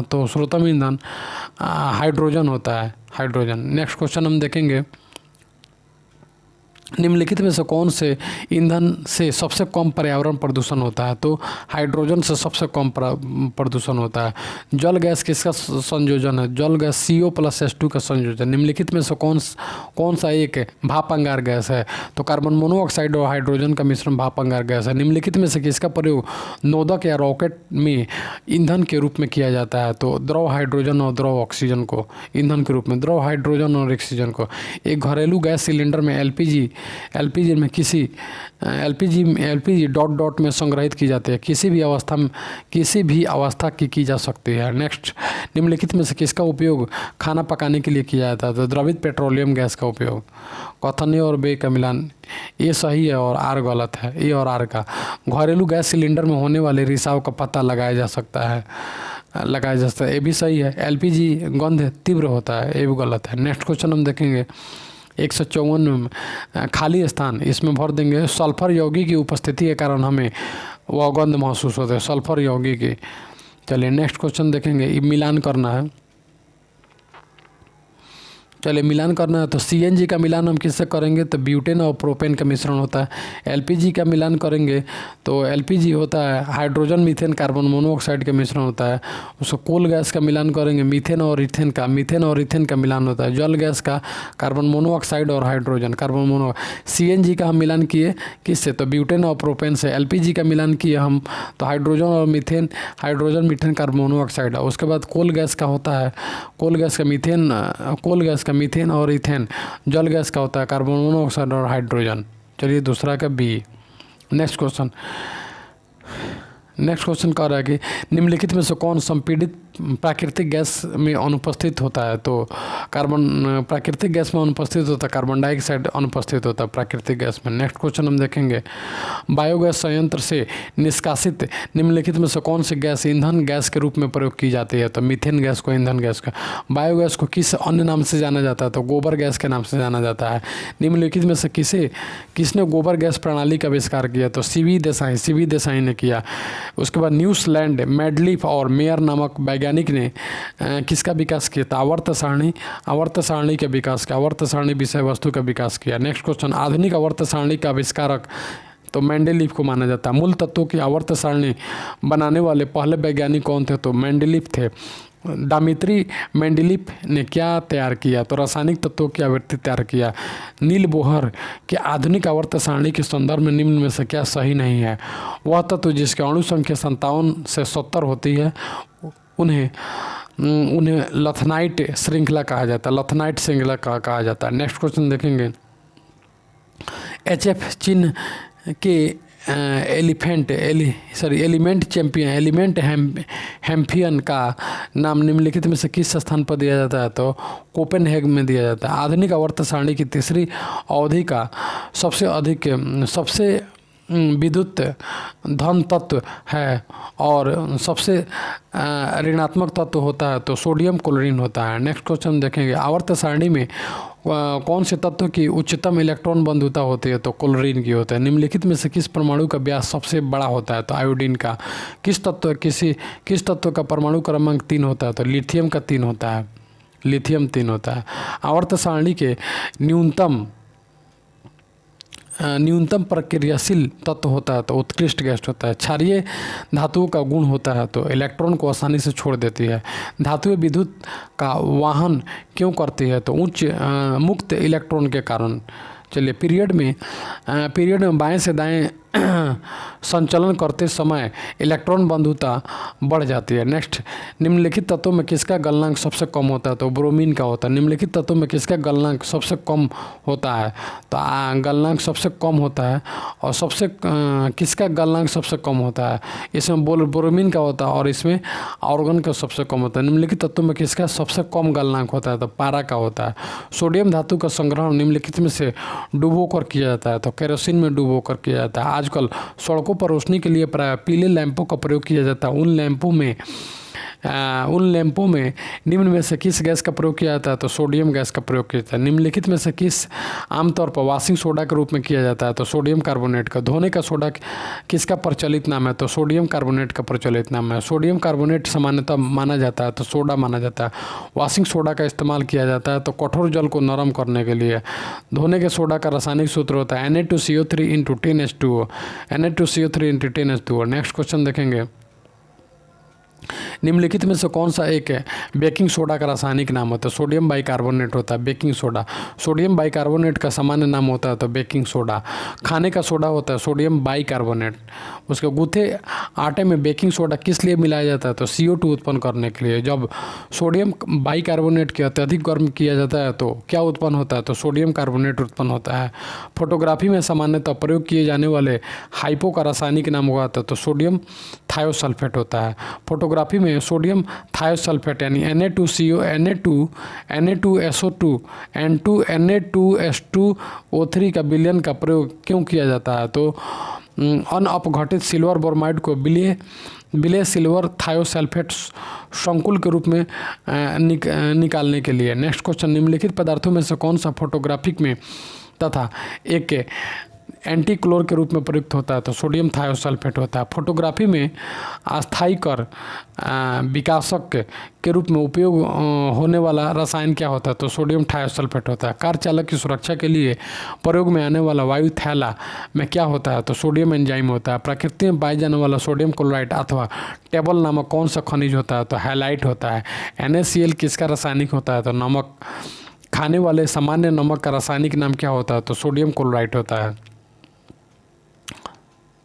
तो सर्वोत्तम ईंधन हाइड्रोजन होता है, हाइड्रोजन। नेक्स्ट क्वेश्चन हम देखेंगे। निम्नलिखित में से कौन से ईंधन से सबसे कम पर्यावरण प्रदूषण होता है? तो हाइड्रोजन से सबसे कम प्रदूषण होता है। जल गैस किसका संयोजन है? जल गैस CO+H2 का संयोजन। निम्नलिखित में से कौन सा एक भाप अंगार गैस है? तो कार्बन मोनोऑक्साइड और हाइड्रोजन का मिश्रण भाप अंगार गैस है। निम्नलिखित में से किसका प्रयोग नोदक या रॉकेट में ईंधन के रूप में किया जाता है? तो द्रव हाइड्रोजन और द्रव ऑक्सीजन को ईंधन के रूप में, द्रव हाइड्रोजन और ऑक्सीजन को। एक घरेलू गैस सिलेंडर में LPG एलपीजी में एलपीजी डॉट डॉट में संग्रहित की जाती है, किसी भी अवस्था की जा सकती है। नेक्स्ट, निम्नलिखित में से किसका उपयोग खाना पकाने के लिए किया जाता है? तो द्रवित पेट्रोलियम गैस का उपयोग। कथन ए और बे का मिलान, ये सही है और आर गलत है। ए और आर का, घरेलू गैस सिलेंडर में होने वाले रिसाव का पता लगाया जा सकता है, ये भी सही है। एलपीजी गंध तीव्र होता है, ये भी गलत है। नेक्स्ट क्वेश्चन हम देखेंगे 154 में खाली स्थान, इसमें भर देंगे सल्फर यौगिक की उपस्थिति के कारण हमें वह गंध महसूस होता है, सल्फर यौगिक की। चलिए नेक्स्ट क्वेश्चन देखेंगे, ये मिलान करना है। चलिए मिलान करना है तो सीएनजी का मिलान हम किससे करेंगे? तो ब्यूटेन और प्रोपेन का मिश्रण होता है। एलपीजी का मिलान करेंगे तो एलपीजी होता है हाइड्रोजन मीथेन कार्बन मोनोऑक्साइड का मिश्रण होता है। उसको कोल गैस का मिलान करेंगे मीथेन और इथेन का मिलान होता है। जल गैस का कार्बन मोनोऑक्साइड और हाइड्रोजन कार्बन मोनो। सीएनजी का हम मिलान किए किससे? तो ब्यूटेन और प्रोपेन से। एलपीजी का मिलान किए हम तो हाइड्रोजन मीथेन कार्बन मोनोऑक्साइड। उसके बाद कोल गैस का होता है, कोल गैस का मीथेन और इथेन। जल गैस का होता है कार्बन मोनोऑक्साइड और हाइड्रोजन। चलिए दूसरा का बी। नेक्स्ट क्वेश्चन कह रहा है कि निम्नलिखित में से कौन संपीड़ित प्राकृतिक गैस में अनुपस्थित होता है? तो प्राकृतिक गैस में अनुपस्थित होता है कार्बन डाइऑक्साइड अनुपस्थित होता है प्राकृतिक गैस में। नेक्स्ट क्वेश्चन हम देखेंगे, बायोगैस संयंत्र से निष्कासित निम्नलिखित में से कौन सी गैस ईंधन गैस के रूप में प्रयोग की जाती है? तो मीथेन गैस को ईंधन गैस का। बायोगैस को किस अन्य नाम से जाना जाता है? तो गोबर गैस के नाम से जाना जाता है। निम्नलिखित में से किसने गोबर गैस प्रणाली का आविष्कार किया? तो सीवी देसाई ने किया। उसके बाद न्यूजीलैंड मैडलिफ और मेयर नामक वैज्ञानिक ने किसका विकास किया? तो आवर्त सारणी के विकास का, आवर्त सारणी विषय वस्तु का विकास किया। नेक्स्ट क्वेश्चन, आधुनिक आवर्त सारणी का आविष्कारक तो मेंडेलीफ को माना जाता है। मूल तत्वों की आवर्त सारणी बनाने वाले पहले वैज्ञानिक कौन थे? तो मेंडेलीफ थे। डामित्री मेंडेलीफ ने क्या तैयार किया? तो रासायनिक तत्वों की आवृत्ति तैयार किया। नील बोहर के आधुनिक आवर्त सारणी के संदर्भ में निम्न में से क्या सही नहीं है? वह तत्व जिसके अणु संख्या 57 से 70 होती है उन्हें लथनाइट श्रृंखला कहा जाता है। नेक्स्ट क्वेश्चन देखेंगे, HF चिन्ह के एलिमेंट हैम्फियन का नाम निम्नलिखित में से किस स्थान पर दिया जाता है? तो कोपेनहेगन में दिया जाता है। आधुनिक आवर्त सारणी की तीसरी अवधि का सबसे विद्युत धन तत्व है और सबसे ऋणात्मक तत्व होता है तो सोडियम क्लोरीन होता है। नेक्स्ट क्वेश्चन देखेंगे, आवर्त सारणी में कौन से तत्व की उच्चतम इलेक्ट्रॉन बंधुता होती है? तो क्लोरीन की होता है। निम्नलिखित में से किस परमाणु का व्यास सबसे बड़ा होता है? तो आयोडीन का। किस तत्व का परमाणु क्रमांक 3 होता है? तो लिथियम का 3 होता है, लिथियम 3 होता है। आवर्त सारणी के न्यूनतम प्रक्रियाशील तत्व होता है तो उत्कृष्ट गैस होता है। क्षारीय धातुओं का गुण होता है तो इलेक्ट्रॉन को आसानी से छोड़ देती है। धातुएं विद्युत का वाहन क्यों करती है? तो उच्च मुक्त इलेक्ट्रॉन के कारण। चलिए पीरियड में बाएं से दाएं संचलन करते समय इलेक्ट्रॉन बंधुता बढ़ जाती है। नेक्स्ट, निम्नलिखित तत्वों में किसका गलनांक सबसे कम होता है? तो ब्रोमीन का होता है। निम्नलिखित तत्वों में किसका गलनांक सबसे कम होता है? तो गलनांक सबसे कम होता है। और किसका गलनांक सबसे कम होता है? इसमें ब्रोमीन का होता है और इसमें ऑर्गन का सबसे कम होता है। निम्नलिखित तत्वों में किसका सबसे कम गलनांक होता है? तो पारा का होता है। सोडियम धातु का संग्रहण निम्नलिखित में से डुबो कर किया जाता है? तो केरोसिन में डुबो कर किया जाता है। आजकल सड़कों पर रोशनी के लिए प्राय पीले लैंपों का प्रयोग किया जाता है। उन लैंपों में निम्न में से किस गैस का प्रयोग किया जाता है? तो सोडियम गैस का प्रयोग किया जाता है। निम्नलिखित में से किस आमतौर पर वॉशिंग सोडा के रूप में किया जाता है? तो सोडियम कार्बोनेट का। धोने का सोडा किसका प्रचलित नाम है? तो सोडियम कार्बोनेट का प्रचलित नाम है। सोडियम कार्बोनेट सामान्यतः माना जाता है तो सोडा माना जाता है। वॉशिंग सोडा का इस्तेमाल किया जाता है तो कठोर जल को नरम करने के लिए। धोने के सोडा का रासायनिक सूत्र होता है Na2CO3 × 10H2O। Na2CO3 × 10H2O। Next question देखेंगे, निम्नलिखित में से कौन सा एक है बेकिंग सोडा का रासायनिक नाम होता है? सोडियम बाइकार्बोनेट होता है बेकिंग सोडा। सोडियम बाइकार्बोनेट का सामान्य नाम होता है तो बेकिंग सोडा। खाने का सोडा होता है सोडियम बाइकार्बोनेट। उसके गूथे आटे में बेकिंग सोडा किस लिए मिलाया जाता है? तो CO2 उत्पन्न करने के लिए। जब सोडियम बाइकार्बोनेट के अत्यधिक गर्म किया जाता है तो क्या उत्पन्न होता है? तो सोडियम कार्बोनेट उत्पन्न होता है। फोटोग्राफी में सामान्यतः प्रयोग किए जाने वाले हाइपो का रासायनिक नाम हुआ था तो सोडियम थायोसल्फेट होता है। फोटोग्राफी में सोडियम थायोसल्फेट यानी Na2CO Na2SO2 N2Na2S2O3 का विलयन का प्रयोग क्यों किया जाता है? तो अनअपघटित सिल्वर ब्रोमाइड को विलेय सिल्वर थायोसल्फेट संकुल के रूप में निकालने के लिए। नेक्स्ट क्वेश्चन, निम्नलिखित पदार्थों में से कौन सा फोटोग्राफिक में तथा एक एंटी क्लोर के रूप में प्रयुक्त होता है? तो सोडियम थायोसल्फेट होता है। फोटोग्राफी में अस्थायी कर विकासक के रूप में उपयोग होने वाला रसायन क्या होता है? तो सोडियम थायोसल्फेट होता है। कार चालक की सुरक्षा के लिए प्रयोग में आने वाला वायु थैला में क्या होता है? तो सोडियम एंजाइम होता है। प्रकृति में पाए जाने वाला सोडियम क्लोराइड अथवा टेबल नामक कौन सा खनिज होता है? तो हैलाइट होता है। NaCl किसका रासायनिक होता है? तो नमक। खाने वाले सामान्य नमक का रासायनिक नाम क्या होता है? तो सोडियम क्लोराइड होता है।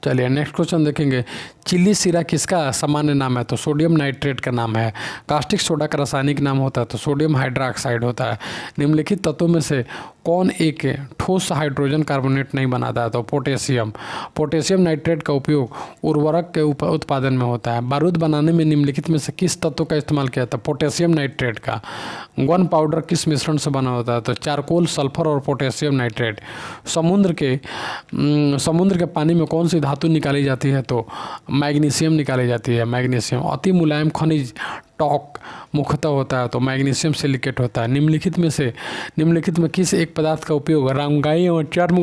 चलिए नेक्स्ट क्वेश्चन देखेंगे, चिल्ली सीरा किसका सामान्य नाम है? तो सोडियम नाइट्रेट का नाम है। कास्टिक सोडा का रासायनिक नाम होता है तो सोडियम हाइड्रोक्साइड होता है। निम्नलिखित तत्वों में से कौन एक ठोस हाइड्रोजन कार्बोनेट नहीं बनाता है? तो पोटेशियम। पोटेशियम नाइट्रेट का उपयोग उर्वरक के उत्पादन में होता है। बारूद बनाने में निम्नलिखित में से किस तत्व का इस्तेमाल किया जाता है? पोटेशियम नाइट्रेट का। गन पाउडर किस मिश्रण से बना होता है? तो चारकोल, सल्फर और पोटेशियम नाइट्रेट। समुद्र के पानी में कौन सी धातु निकाली जाती है? तो मैग्नीशियम निकाली जाती है। मैग्नीशियम। अति मुलायम खनिज टॉक मुख्यतः होता है तो मैग्नीशियम सिलिकेट होता है। निम्नलिखित में किस एक पदार्थ का उपयोग रंगाई एवं चर्म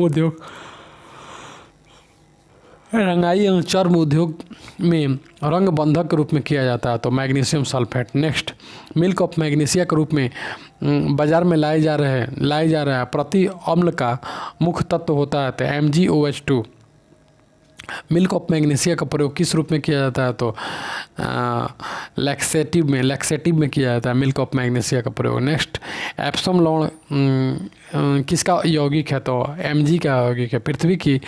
उद्योग में रंग बंधक के रूप में किया जाता है तो magnesium sulphate. Next, milk of magnesia के रूप में बाजार में लाए जा रहा है प्रति अम्ल का मुख्य तत्व होता है तो MgOH2। मिल्क ऑफ मैग्नीशिया का प्रयोग किस रूप में किया जाता है? तो लैक्सेटिव में किया जाता है मिल्क ऑफ मैग्नीशिया का प्रयोग। नेक्स्ट, एप्सम लवण किसका यौगिक है? तो Mg का यौगिक है। पृथ्वी की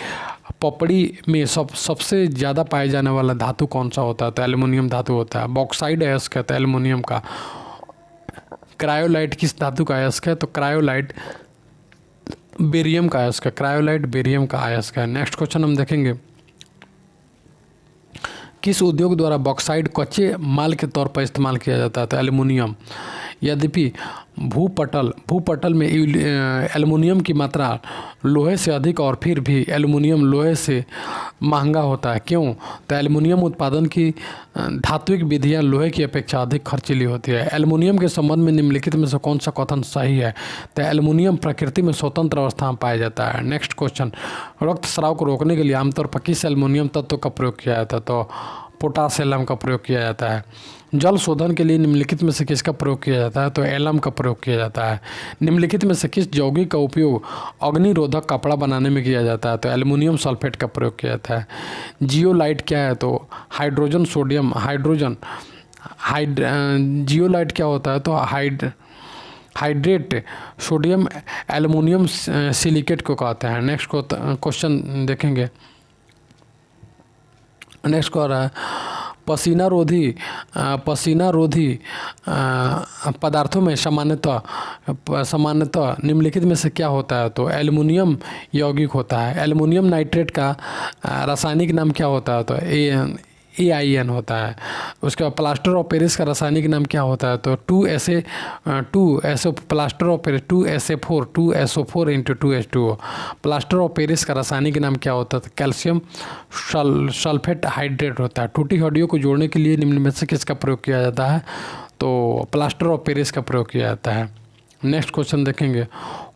पपड़ी में सबसे ज़्यादा पाए जाने वाला धातु कौन सा होता है? तो एल्युमिनियम धातु होता है। बॉक्साइड अयस्क है तो एल्युमिनियम का। क्रायोलाइट किस धातु का अयस्क है? तो क्रायोलाइट बेरियम का अयस्क है। क्रायोलाइट बेरियम का अयस्क है। नेक्स्ट क्वेश्चन हम देखेंगे, किस उद्योग द्वारा बॉक्साइड कच्चे माल के तौर पर इस्तेमाल किया जाता है? तो एल्युमिनियम। यद्यपि भूपटल में एल्युमिनियम की मात्रा लोहे से अधिक और फिर भी एल्युमिनियम लोहे से महंगा होता है। क्यों? तो एल्युमिनियम उत्पादन की धात्विक विधियां लोहे की अपेक्षा अधिक खर्चीली होती है। एल्युमिनियम के संबंध में निम्नलिखित में से कौन सा कथन सही है? तो एल्युमिनियम प्रकृति में स्वतंत्र अवस्था में पाया जाता है। नेक्स्ट क्वेश्चन, रक्तस्राव को रोकने के लिए आमतौर पर किस एल्युमिनियम तत्व का प्रयोग किया जाता है? तो पोटास एलम का प्रयोग किया जाता है। जल शोधन के लिए निम्नलिखित में से किसका प्रयोग किया जाता है? तो एलम का प्रयोग किया जाता है। निम्नलिखित में से किस यौगिक का उपयोग अग्निरोधक कपड़ा बनाने में किया जाता है? तो एल्युमिनियम सल्फेट का प्रयोग किया जाता है। जियोलाइट क्या है? तो जियोलाइट क्या होता है? तो हाइड्रेट सोडियम एल्युमिनियम सिलिकेट को कहते हैं। नेक्स्ट क्वेश्चन देखेंगे, नेक्स्ट को रहा है पसीना रोधी पदार्थों में सामान्यतः निम्नलिखित में से क्या होता है? तो एल्युमिनियम यौगिक होता है। एल्युमिनियम नाइट्रेट का रासायनिक नाम क्या होता है? तो AIN होता है। उसके बाद प्लास्टर ऑफ पेरिस का रासायनिक नाम क्या होता है? तो 2SO plaster of Paris 2SO4 into 2H2O। Plaster of Paris का रासायनिक नाम क्या होता है? तो कैल्शियम सल्फेट हाइड्रेट होता है। टूटी हड्डियों को जोड़ने के लिए निम्न में से किसका प्रयोग किया जाता है? तो प्लास्टर ऑफ पेरिस का प्रयोग किया जाता है। नेक्स्ट क्वेश्चन देखेंगे,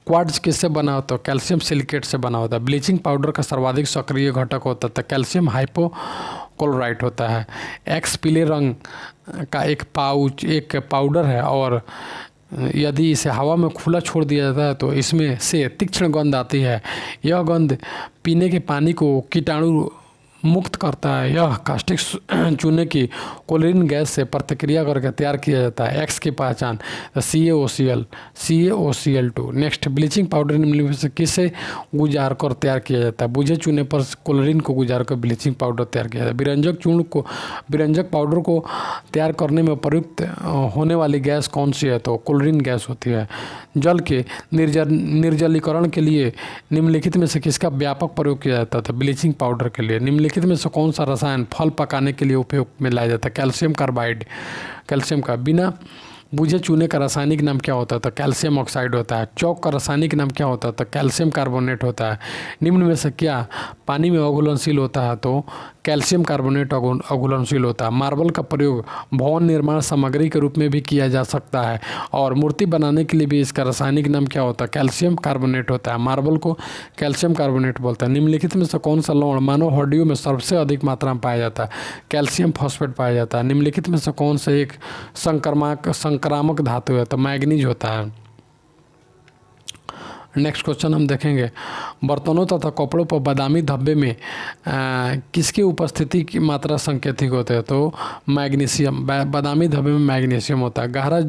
क्वार्ट्ज किससे बना होता है? कैल्शियम सिलिकेट से बना होता है। ब्लीचिंग पाउडर का सर्वाधिक सक्रिय घटक होता है कैल्शियम हाइपोक्लोराइट होता है। एक्स पीले रंग का एक पाउडर है और यदि इसे हवा में खुला छोड़ दिया जाता है तो इसमें से तीक्ष्ण गंध आती है। यह गंध पीने के पानी को कीटाणु मुक्त करता है। यह कास्टिक चूने की क्लोरीन गैस से प्रतिक्रिया करके तैयार किया जाता है। एक्स की पहचान CaOCl2। नेक्स्ट, ब्लीचिंग पाउडर निम्नलिखित में से किसे गुजार कर तैयार किया जाता है? बुझे चूने पर क्लोरीन को गुजार कर ब्लीचिंग पाउडर तैयार किया जाता है। विरंजक पाउडर को तैयार करने में प्रयुक्त होने वाली गैस कौन सी है? तो क्लोरीन गैस होती है। जल के निर्जलीकरण के लिए निम्नलिखित में से किसका व्यापक प्रयोग किया जाता था? ब्लीचिंग पाउडर के लिए। निम्नलिखित में से कौन सा रसायन फल पकाने के लिए उपयोग में लाया जाता है? Calcium carbide. कैल्शियम का बिना बुझे चूने का रासायनिक नाम क्या होता है? तो कैल्शियम ऑक्साइड होता है। चौक का रासायनिक नाम क्या होता है? तो कैल्शियम कार्बोनेट होता है। निम्न में से क्या पानी में अघुलनशील होता है? तो कैल्शियम कार्बोनेट अघुलनशील होता है। मार्बल का प्रयोग भवन निर्माण सामग्री के रूप में भी किया जा सकता है और मूर्ति बनाने के लिए भी इसका रासायनिक नाम क्या होता है? कैल्शियम कार्बोनेट होता है। मार्बल को कैल्शियम कार्बोनेट बोलता है। निम्नलिखित में से कौन सा लवण मानव हड्डियों में सबसे अधिक मात्रा में पाया जाता है? कैल्शियम फॉस्फेट पाया जाता है। निम्नलिखित में से कौन सा एक संक्रामक धातु है? तो मैग्नीज होता है। नेक्स्ट क्वेश्चन हम देखेंगे, बर्तनों तथा कपड़ों पर बादामी धब्बे में किसकी उपस्थिति की मात्रा संकेतिक होते हैं? तो मैग्नीशियम। बादामी धब्बे में मैग्नीशियम होता है। गहरा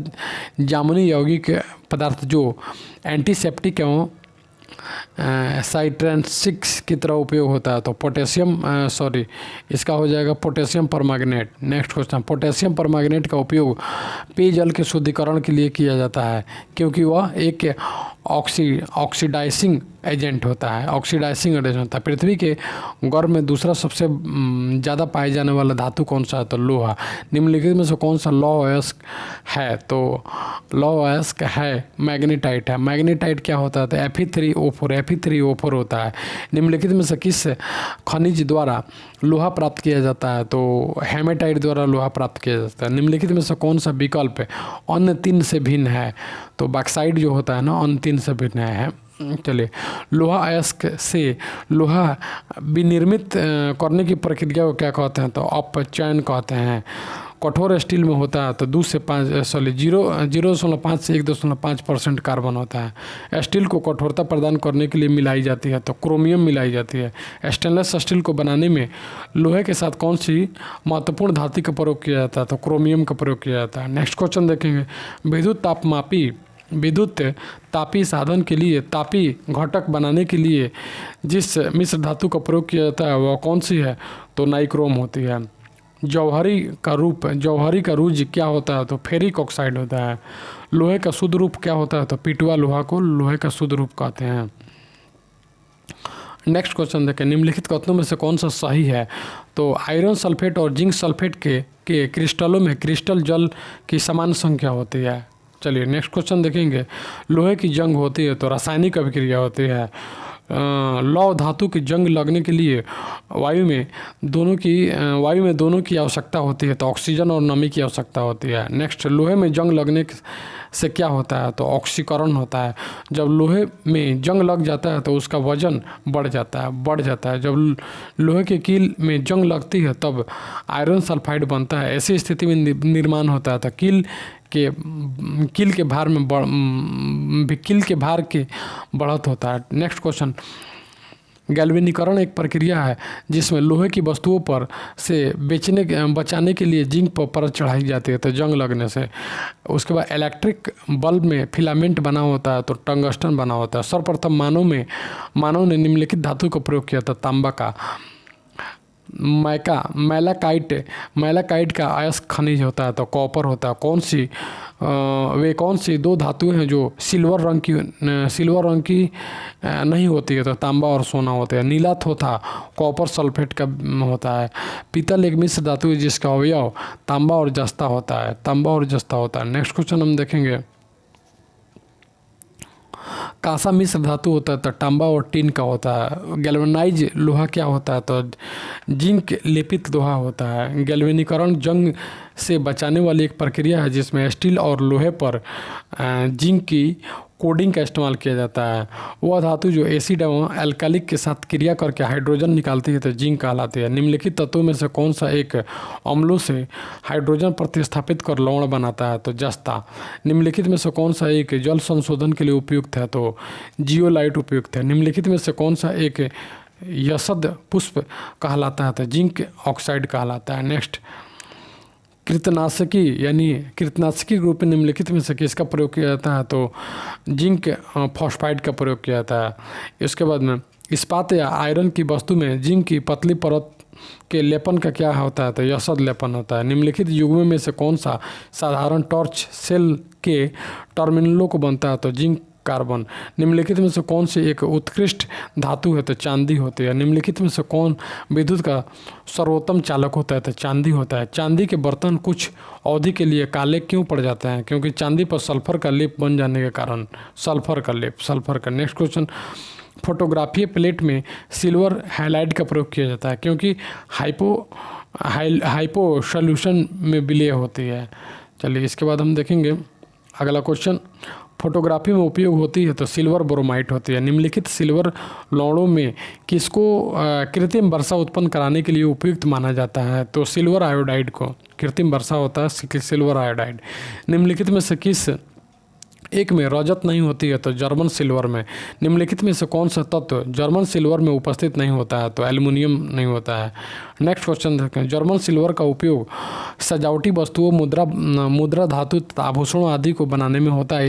जामुनी यौगिक पदार्थ जो एंटीसेप्टिक एवं साइट्रेंसिक्स की तरह उपयोग होता है। तो पोटेशियम इसका हो जाएगा potassium permanganate. Next question, potassium permanganate का उपयोग पेयजल के शुद्धिकरण के लिए किया जाता है क्योंकि वह एक ऑक्सीडाइजिंग एजेंट होता है। पृथ्वी के गर्भ में दूसरा सबसे ज़्यादा पाए जाने वाला धातु कौन सा है? तो लोहा। निम्नलिखित में से कौन सा लौह अयस्क है? तो लौह अयस्क है मैग्नेटाइट है। मैग्नेटाइट क्या होता है? तो Fe3O4 होता है। निम्नलिखित में से किस खनिज द्वारा लोहा प्राप्त किया जाता है? तो हेमेटाइट द्वारा लोहा प्राप्त किया जाता है। निम्नलिखित में से कौन सा विकल्प अन्य तीन से भिन्न है? तो बॉक्साइट जो होता है ना, अन्य तीन से भिन्न है। चलिए, लोहा अयस्क से लोहा विनिर्मित करने की प्रक्रिया को क्या कहते हैं? तो अपचयन कहते हैं। कठोर स्टील में होता है तो 0.5 से 1.5% कार्बन होता है। स्टील को कठोरता प्रदान करने के लिए मिलाई जाती है तो क्रोमियम मिलाई जाती है। स्टेनलेस स्टील को बनाने में लोहे के साथ कौन सी महत्वपूर्ण धातु का प्रयोग किया जाता है? तो क्रोमियम का प्रयोग किया जाता है। नेक्स्ट क्वेश्चन देखेंगे, विद्युत तापी साधन के लिए तापी घटक बनाने के लिए जिस मिश्र धातु का प्रयोग किया जाता है वह कौन सी है? तो नाइक्रोम होती है। जौहरी का रूज क्या होता है? तो फेरिक ऑक्साइड होता है। लोहे का शुद्ध रूप क्या होता है? तो पिटवा लोहा को लोहे का शुद्ध रूप कहते हैं। नेक्स्ट क्वेश्चन देखें, निम्नलिखित कथनों में से कौन सा सही है? तो आयरन सल्फेट और जिंक सल्फेट के क्रिस्टलों में क्रिस्टल जल की समान संख्या होती है। चलिए नेक्स्ट क्वेश्चन देखेंगे, लोहे की जंग होती है तो रासायनिक अभिक्रिया होती है। लौह धातु की जंग लगने के लिए वायु में दोनों की आवश्यकता होती है तो ऑक्सीजन और नमी की आवश्यकता होती है। नेक्स्ट, लोहे में जंग लगने से क्या होता है? तो ऑक्सीकरण होता है। जब लोहे में जंग लग जाता है तो उसका वजन बढ़ जाता है। जब लोहे के कील में जंग लगती है तब आयरन सल्फाइड बनता है। ऐसी स्थिति में निर्माण होता है तो कील के भार के बढ़त होता है। नेक्स्ट क्वेश्चन, गैल्वेनीकरण एक प्रक्रिया है जिसमें लोहे की वस्तुओं पर से बचाने के लिए जिंक पर परत चढ़ाई जाती है तो जंग लगने से। उसके बाद इलेक्ट्रिक बल्ब में फिलामेंट बना होता है तो टंगस्टन बना होता है। सर्वप्रथम मानव ने निम्नलिखित धातु का प्रयोग किया था? तांबा का। मैलाकाइट का अयस्क खनिज होता है तो कॉपर होता है। वे कौन सी दो धातुएं हैं जो सिल्वर रंग की नहीं होती है? तो तांबा और सोना होते हैं। नीला थोथा कॉपर सल्फेट का होता है। पीतल एक मिश्र धातु है जिसका अवयव तांबा और जस्ता होता है। नेक्स्ट क्वेश्चन हम देखेंगे, कांसा मिश्र धातु होता है तो तांबा और टिन का होता है। गैल्वेनाइज लोहा क्या होता है? तो जिंक लेपित लोहा होता है। गैल्वेनीकरण जंग से बचाने वाली एक प्रक्रिया है जिसमें स्टील और लोहे पर जिंक की कोडिंग का इस्तेमाल किया जाता है। वह धातु जो एसिड एवं एल्कालिक के साथ क्रिया करके हाइड्रोजन निकालती है तो जिंक कहलाती है। निम्नलिखित तत्वों में से कौन सा एक अम्लों से हाइड्रोजन प्रतिस्थापित कर लवण बनाता है? तो जस्ता। निम्नलिखित में से कौन सा एक जल संशोधन के लिए उपयुक्त है? तो जियोलाइट उपयुक्त है। निम्नलिखित में से कौन सा एक यशद पुष्प कहलाता है तो जिंक ऑक्साइड कहलाता है। नेक्स्ट, कृतनाशकी यानी कृतनाशकी रूप में निम्नलिखित में से किसका प्रयोग किया जाता है तो जिंक फॉस्फाइड का प्रयोग किया जाता है। इसके बाद में इस्पात या आयरन की वस्तु में जिंक की पतली परत के लेपन का क्या होता है तो यशद लेपन होता है। निम्नलिखित युग्म में से कौन सा साधारण टॉर्च सेल के टर्मिनलों को बनता है तो जिंक कार्बन। निम्नलिखित में से कौन सी एक उत्कृष्ट धातु है तो चांदी होती है। निम्नलिखित में से कौन विद्युत का सर्वोत्तम चालक होता है तो चांदी होता है। चांदी के बर्तन कुछ अवधि के लिए काले क्यों पड़ जाते हैं क्योंकि चांदी पर सल्फर का लेप बन जाने के कारण सल्फर का। नेक्स्ट क्वेश्चन, फोटोग्राफी प्लेट में सिल्वर हैलाइड का प्रयोग किया जाता है क्योंकि हाइपो सोल्यूशन में विलय होती है। चलिए इसके बाद हम देखेंगे अगला क्वेश्चन, फोटोग्राफी में उपयोग होती है तो सिल्वर ब्रोमाइट होती है। निम्नलिखित सिल्वर लौड़ों में किसको कृत्रिम वर्षा उत्पन्न कराने के लिए उपयुक्त माना जाता है तो सिल्वर आयोडाइड को कृत्रिम वर्षा होता है सिल्वर आयोडाइड। निम्नलिखित में से किस एक में रजत नहीं होती है तो जर्मन सिल्वर में। निम्नलिखित में से कौन सा तत्व जर्मन सिल्वर में उपस्थित नहीं होता है तो एल्युमिनियम नहीं होता है। नेक्स्ट क्वेश्चन देखें, जर्मन सिल्वर का उपयोग सजावटी वस्तुओं मुद्रा धातु तथा आभूषणों आदि को बनाने में होता है।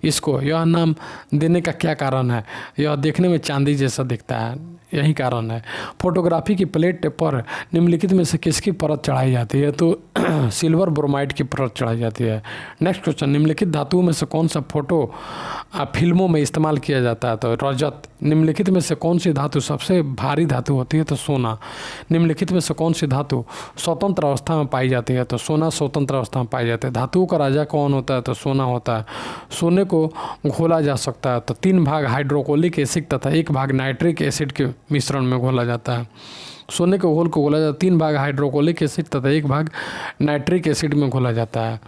इसको यह नाम देने का क्या कारण है? यह देखने में चांदी जैसा दिखता है, यही कारण है। फोटोग्राफी की प्लेट पर निम्नलिखित में से किसकी परत चढ़ाई जाती है तो सिल्वर ब्रोमाइड की परत चढ़ाई जाती है। नेक्स्ट क्वेश्चन, निम्नलिखित धातुओं में से कौन सा फोटो फिल्मों में इस्तेमाल किया जाता है तो रजत। निम्नलिखित में से कौन सी धातु सबसे भारी धातु होती है तो सोना। निम्नलिखित में से कौन सी धातु स्वतंत्र अवस्था में पाई जाती है तो सोना स्वतंत्र अवस्था में पाई जाती है। धातुओं का राजा कौन होता है तो सोना होता है। सोने को घोला जा सकता है तो 3 भाग हाइड्रोक्लोरिक एसिड तथा 1 भाग नाइट्रिक एसिड के मिश्रण में घोला जाता है। सोने के घोल को घोला जाता है 3 भाग हाइड्रोक्लोरिक एसिड तथा 1 भाग नाइट्रिक एसिड में घोला जाता है।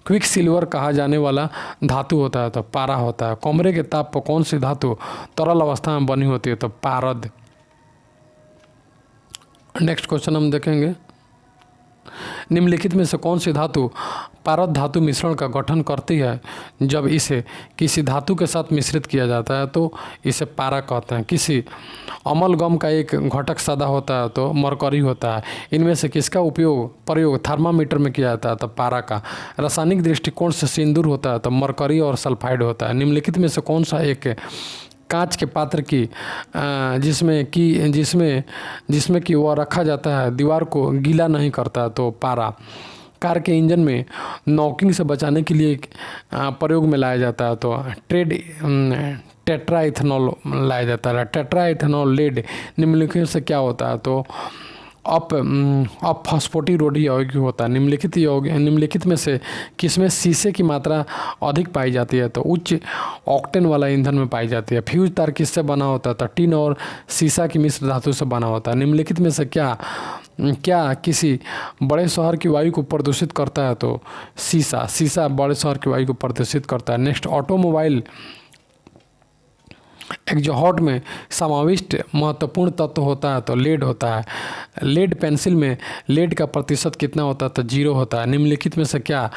क्विक सिल्वर कहा जाने वाला धातु होता है तो पारा होता है। कमरे के ताप पर कौन सी धातु तरल अवस्था में बनी होती है तो पारद। नेक्स्ट क्वेश्चन हम देखेंगे, निम्नलिखित में से कौन सी धातु पारद धातु मिश्रण का गठन करती है जब इसे किसी धातु के साथ मिश्रित किया जाता है तो इसे पारा कहते हैं। किसी अमलगम का एक घटक सादा होता है तो मरकरी होता है। इनमें से किसका प्रयोग थर्मामीटर में किया जाता है तो पारा का। रासायनिक दृष्टिकोण से सिंदूर होता है तो मरकरी और सल्फाइड होता है। निम्नलिखित में से कौन सा एक कांच के पात्र की जिसमें कि वह रखा जाता है दीवार को गीला नहीं करता तो पारा। कार के इंजन में नॉकिंग से बचाने के लिए प्रयोग में लाया जाता है तो टेट्रा इथेनॉल लाया जाता है। टेट्रा इथेनॉल लेड निम्नलिखित से क्या होता है तो फॉस्फोटिरोडी यौगिक होता है। निम्नलिखित में से किसमें शीशे की मात्रा अधिक पाई जाती है तो उच्च ऑक्टेन वाला ईंधन में पाई जाती है। फ्यूज तार किससे बना होता है तो टिन और सीसा की मिश्र धातु से बना होता है। निम्नलिखित में से क्या किसी बड़े शहर की वायु को प्रदूषित करता है तो सीसा बड़े शहर की वायु को प्रदूषित करता है। नेक्स्ट, ऑटोमोबाइल एग्जॉस्ट में समाविष्ट महत्वपूर्ण तत्व होता है तो लेड होता है। लेड पेंसिल में लेड का प्रतिशत कितना होता है तो 0 होता है। निम्नलिखित में से क्या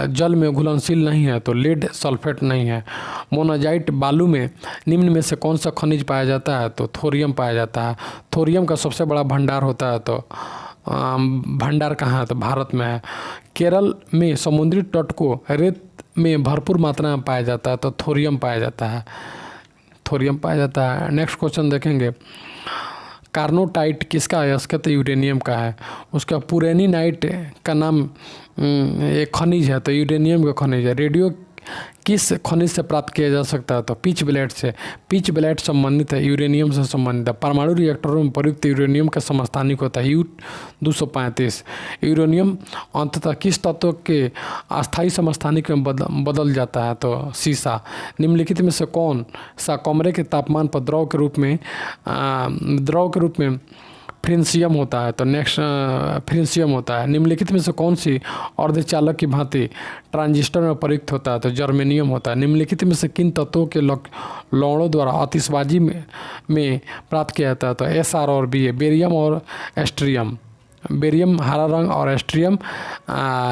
जल में घुलनशील नहीं है तो लेड सल्फेट नहीं है। मोनाजाइट बालू में निम्न में से कौन सा खनिज पाया जाता है तो थोरियम पाया जाता है। थोरियम का सबसे बड़ा भंडार होता है तो भंडार कहाँ है तो भारत में है। केरल में समुद्री तट को रेत में भरपूर मात्रा में पाया जाता है तो थोरियम पाया जाता है। नेक्स्ट क्वेश्चन देखेंगे, कार्नोटाइट किसका अयस्क तो यूरेनियम का है। उसका पुरेनिनाइट का नाम एक खनिज है तो यूरेनियम का खनिज है। रेडियो किस खनिज से प्राप्त किया जा सकता है तो पिच ब्लेड से। पिच ब्लेड संबंधित है यूरेनियम से संबंधित है। परमाणु रिएक्टरों में प्रयुक्त यूरेनियम का समस्थानिक होता है U-235। यूरेनियम अंततः किस तत्व के अस्थायी समस्थानिक में बदल जाता है तो सीसा। निम्नलिखित में से कौन सा कमरे के तापमान पर द्रव के रूप में फ्रेंसियम होता है तो नेक्स्ट फ्रेंसियम होता है। निम्नलिखित में से कौन सी अर्धचालक की भांति ट्रांजिस्टर में प्रयुक्त होता है तो जर्मेनियम होता है। निम्नलिखित में से किन तत्वों के लौड़ों द्वारा आतिशबाजी में प्राप्त किया जाता है तो SR और BA, बेरियम और एस्ट्रियम। बेरियम हरा रंग और एस्ट्रियम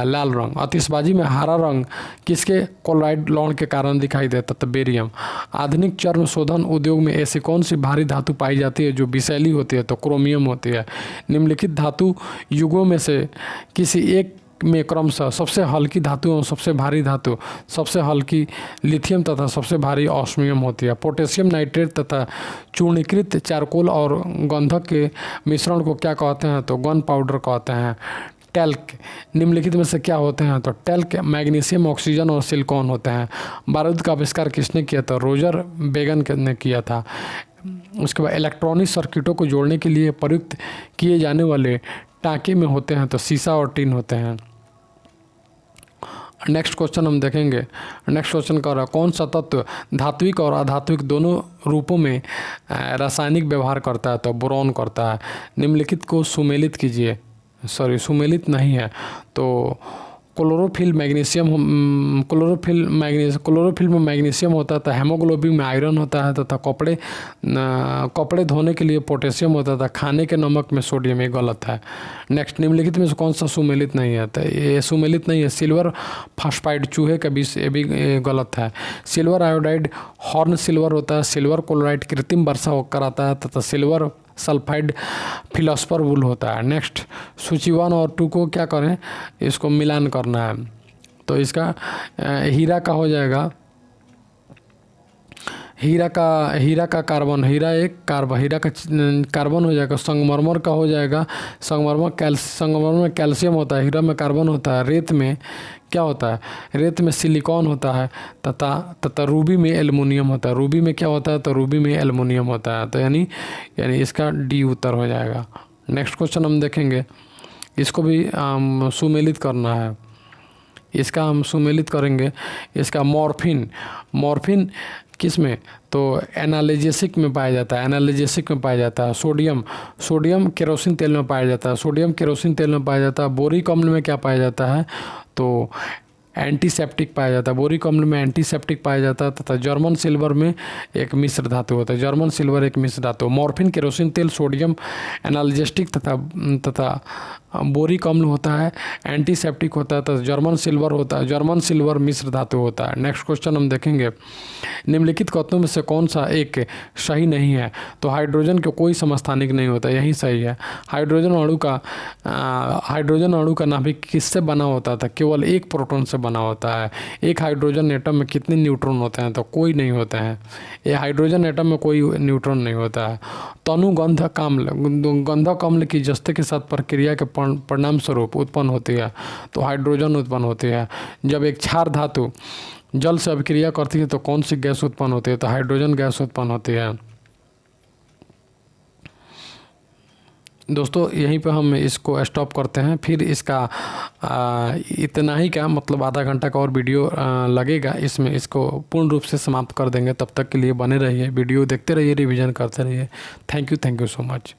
लाल रंग। आतिशबाजी में हरा रंग किसके क्लोराइड लवण के कारण दिखाई देता था? बेरियम। आधुनिक चर्म शोधन उद्योग में ऐसी कौन सी भारी धातु पाई जाती है जो विषैली होती है? तो क्रोमियम होती है। निम्नलिखित धातु युगों में से किसी एक में क्रमशः सबसे हल्की धातु और सबसे भारी धातु, सबसे हल्की लिथियम तथा सबसे भारी ऑस्मियम होती है। पोटेशियम नाइट्रेट तथा चूर्णीकृत चारकोल और गंधक के मिश्रण को क्या कहते हैं? तो गन पाउडर कहते हैं। टैल्क निम्नलिखित में से क्या होते हैं? तो टैल्क मैग्नीशियम, ऑक्सीजन और सिलिकॉन होते हैं। बारूद का आविष्कार किसने किया था? रोजर बेगन ने किया था। उसके बाद इलेक्ट्रॉनिक सर्किटों को जोड़ने के लिए प्रयुक्त किए जाने वाले टाँके में होते हैं तो शीशा और टीन होते हैं। नेक्स्ट क्वेश्चन हम देखेंगे। नेक्स्ट क्वेश्चन का रहा, कौन सा तत्व धात्विक और अधात्विक दोनों रूपों में रासायनिक व्यवहार करता है? तो बोरॉन करता है। निम्नलिखित को सुमेलित कीजिए। सुमेलित नहीं है तो क्लोरोफिल में मैग्नीशियम होता था, हेमोग्लोबिन में आयरन होता है तथा कपड़े धोने के लिए पोटेशियम होता था, खाने के नमक में सोडियम। ये गलत है। नेक्स्ट, निम्नलिखित में से कौन सा सुमेलित नहीं है? तो ये सुमेलित नहीं है। सिल्वर फास्फाइड चूहे का विष, ये भी गलत है। सिल्वर आयोडाइड हॉर्न सिल्वर होता है। सिल्वर क्लोराइड कृत्रिम वर्षा होकर आता है तथा सिल्वर सल्फाइड फिलॉस्फर वुल होता है। नेक्स्ट, सूची 1 और 2 को क्या करें? इसको मिलान करना है। तो इसका हीरा का हो जाएगा, हीरा का कार्बन, हीरा का कार्बन हो जाएगा। संगमरमर का हो जाएगा, संगमरमर में कैल्शियम होता है, हीरा में कार्बन होता है। रेत में क्या होता है? रेत में सिलिकॉन होता है तथा रूबी में एल्युमिनियम होता है। रूबी में क्या होता है? तो रूबी में एल्युमिनियम होता है। तो यानी इसका डी उत्तर हो जाएगा। नेक्स्ट क्वेश्चन हम देखेंगे, इसको भी सुमेलित करना है। इसका हम सुमेलित करेंगे। इसका मॉर्फिन किस में? तो एनाल्जेसिक में पाया जाता है। एनाल्जेसिक में पाया जाता है। सोडियम केरोसिन तेल में पाया जाता है। सोडियम केरोसिन तेल में पाया जाता है। बोरिक अम्ल में क्या पाया जाता है? तो एंटीसेप्टिक पाया जाता है। बोरिक अम्ल में एंटीसेप्टिक पाया जाता है तथा जर्मन सिल्वर में एक मिश्र धातु होता है। जर्मन सिल्वर एक मिश्र धातु। मॉर्फिन केरोसिन तेल सोडियम एनाल्जेस्टिक तथा बोरिक अम्ल होता है, एंटीसेप्टिक होता है तथा जर्मन सिल्वर होता है। जर्मन सिल्वर मिश्र धातु होता है। नेक्स्ट क्वेश्चन हम देखेंगे, निम्नलिखित कथनों में से कौन सा एक सही नहीं है? तो हाइड्रोजन के कोई समस्थानिक नहीं होता, यही सही है। हाइड्रोजन अणु का नाभिक किससे बना होता था? केवल एक प्रोटॉन से बना होता है। एक हाइड्रोजन एटम में कितने न्यूट्रॉन होते हैं? तो कोई नहीं होते हैं। ये हाइड्रोजन एटम में कोई न्यूट्रॉन नहीं होता है। तनु गंधक अम्ल की जस्ते के साथ प्रक्रिया के परिणाम स्वरूप उत्पन्न होती है तो हाइड्रोजन उत्पन्न होती है। जब एक क्षार धातु जल से अभिक्रिया करती है तो कौन सी गैस उत्पन्न होती है? तो हाइड्रोजन गैस उत्पन्न होती है। दोस्तों यहीं पे हम इसको स्टॉप करते हैं। फिर इसका इतना ही का मतलब आधा घंटा का और वीडियो लगेगा, इसमें इसको पूर्ण रूप से समाप्त कर देंगे। तब तक के लिए बने रहिए, वीडियो देखते रहिए, रिवीजन करते रहिए। Thank you so much.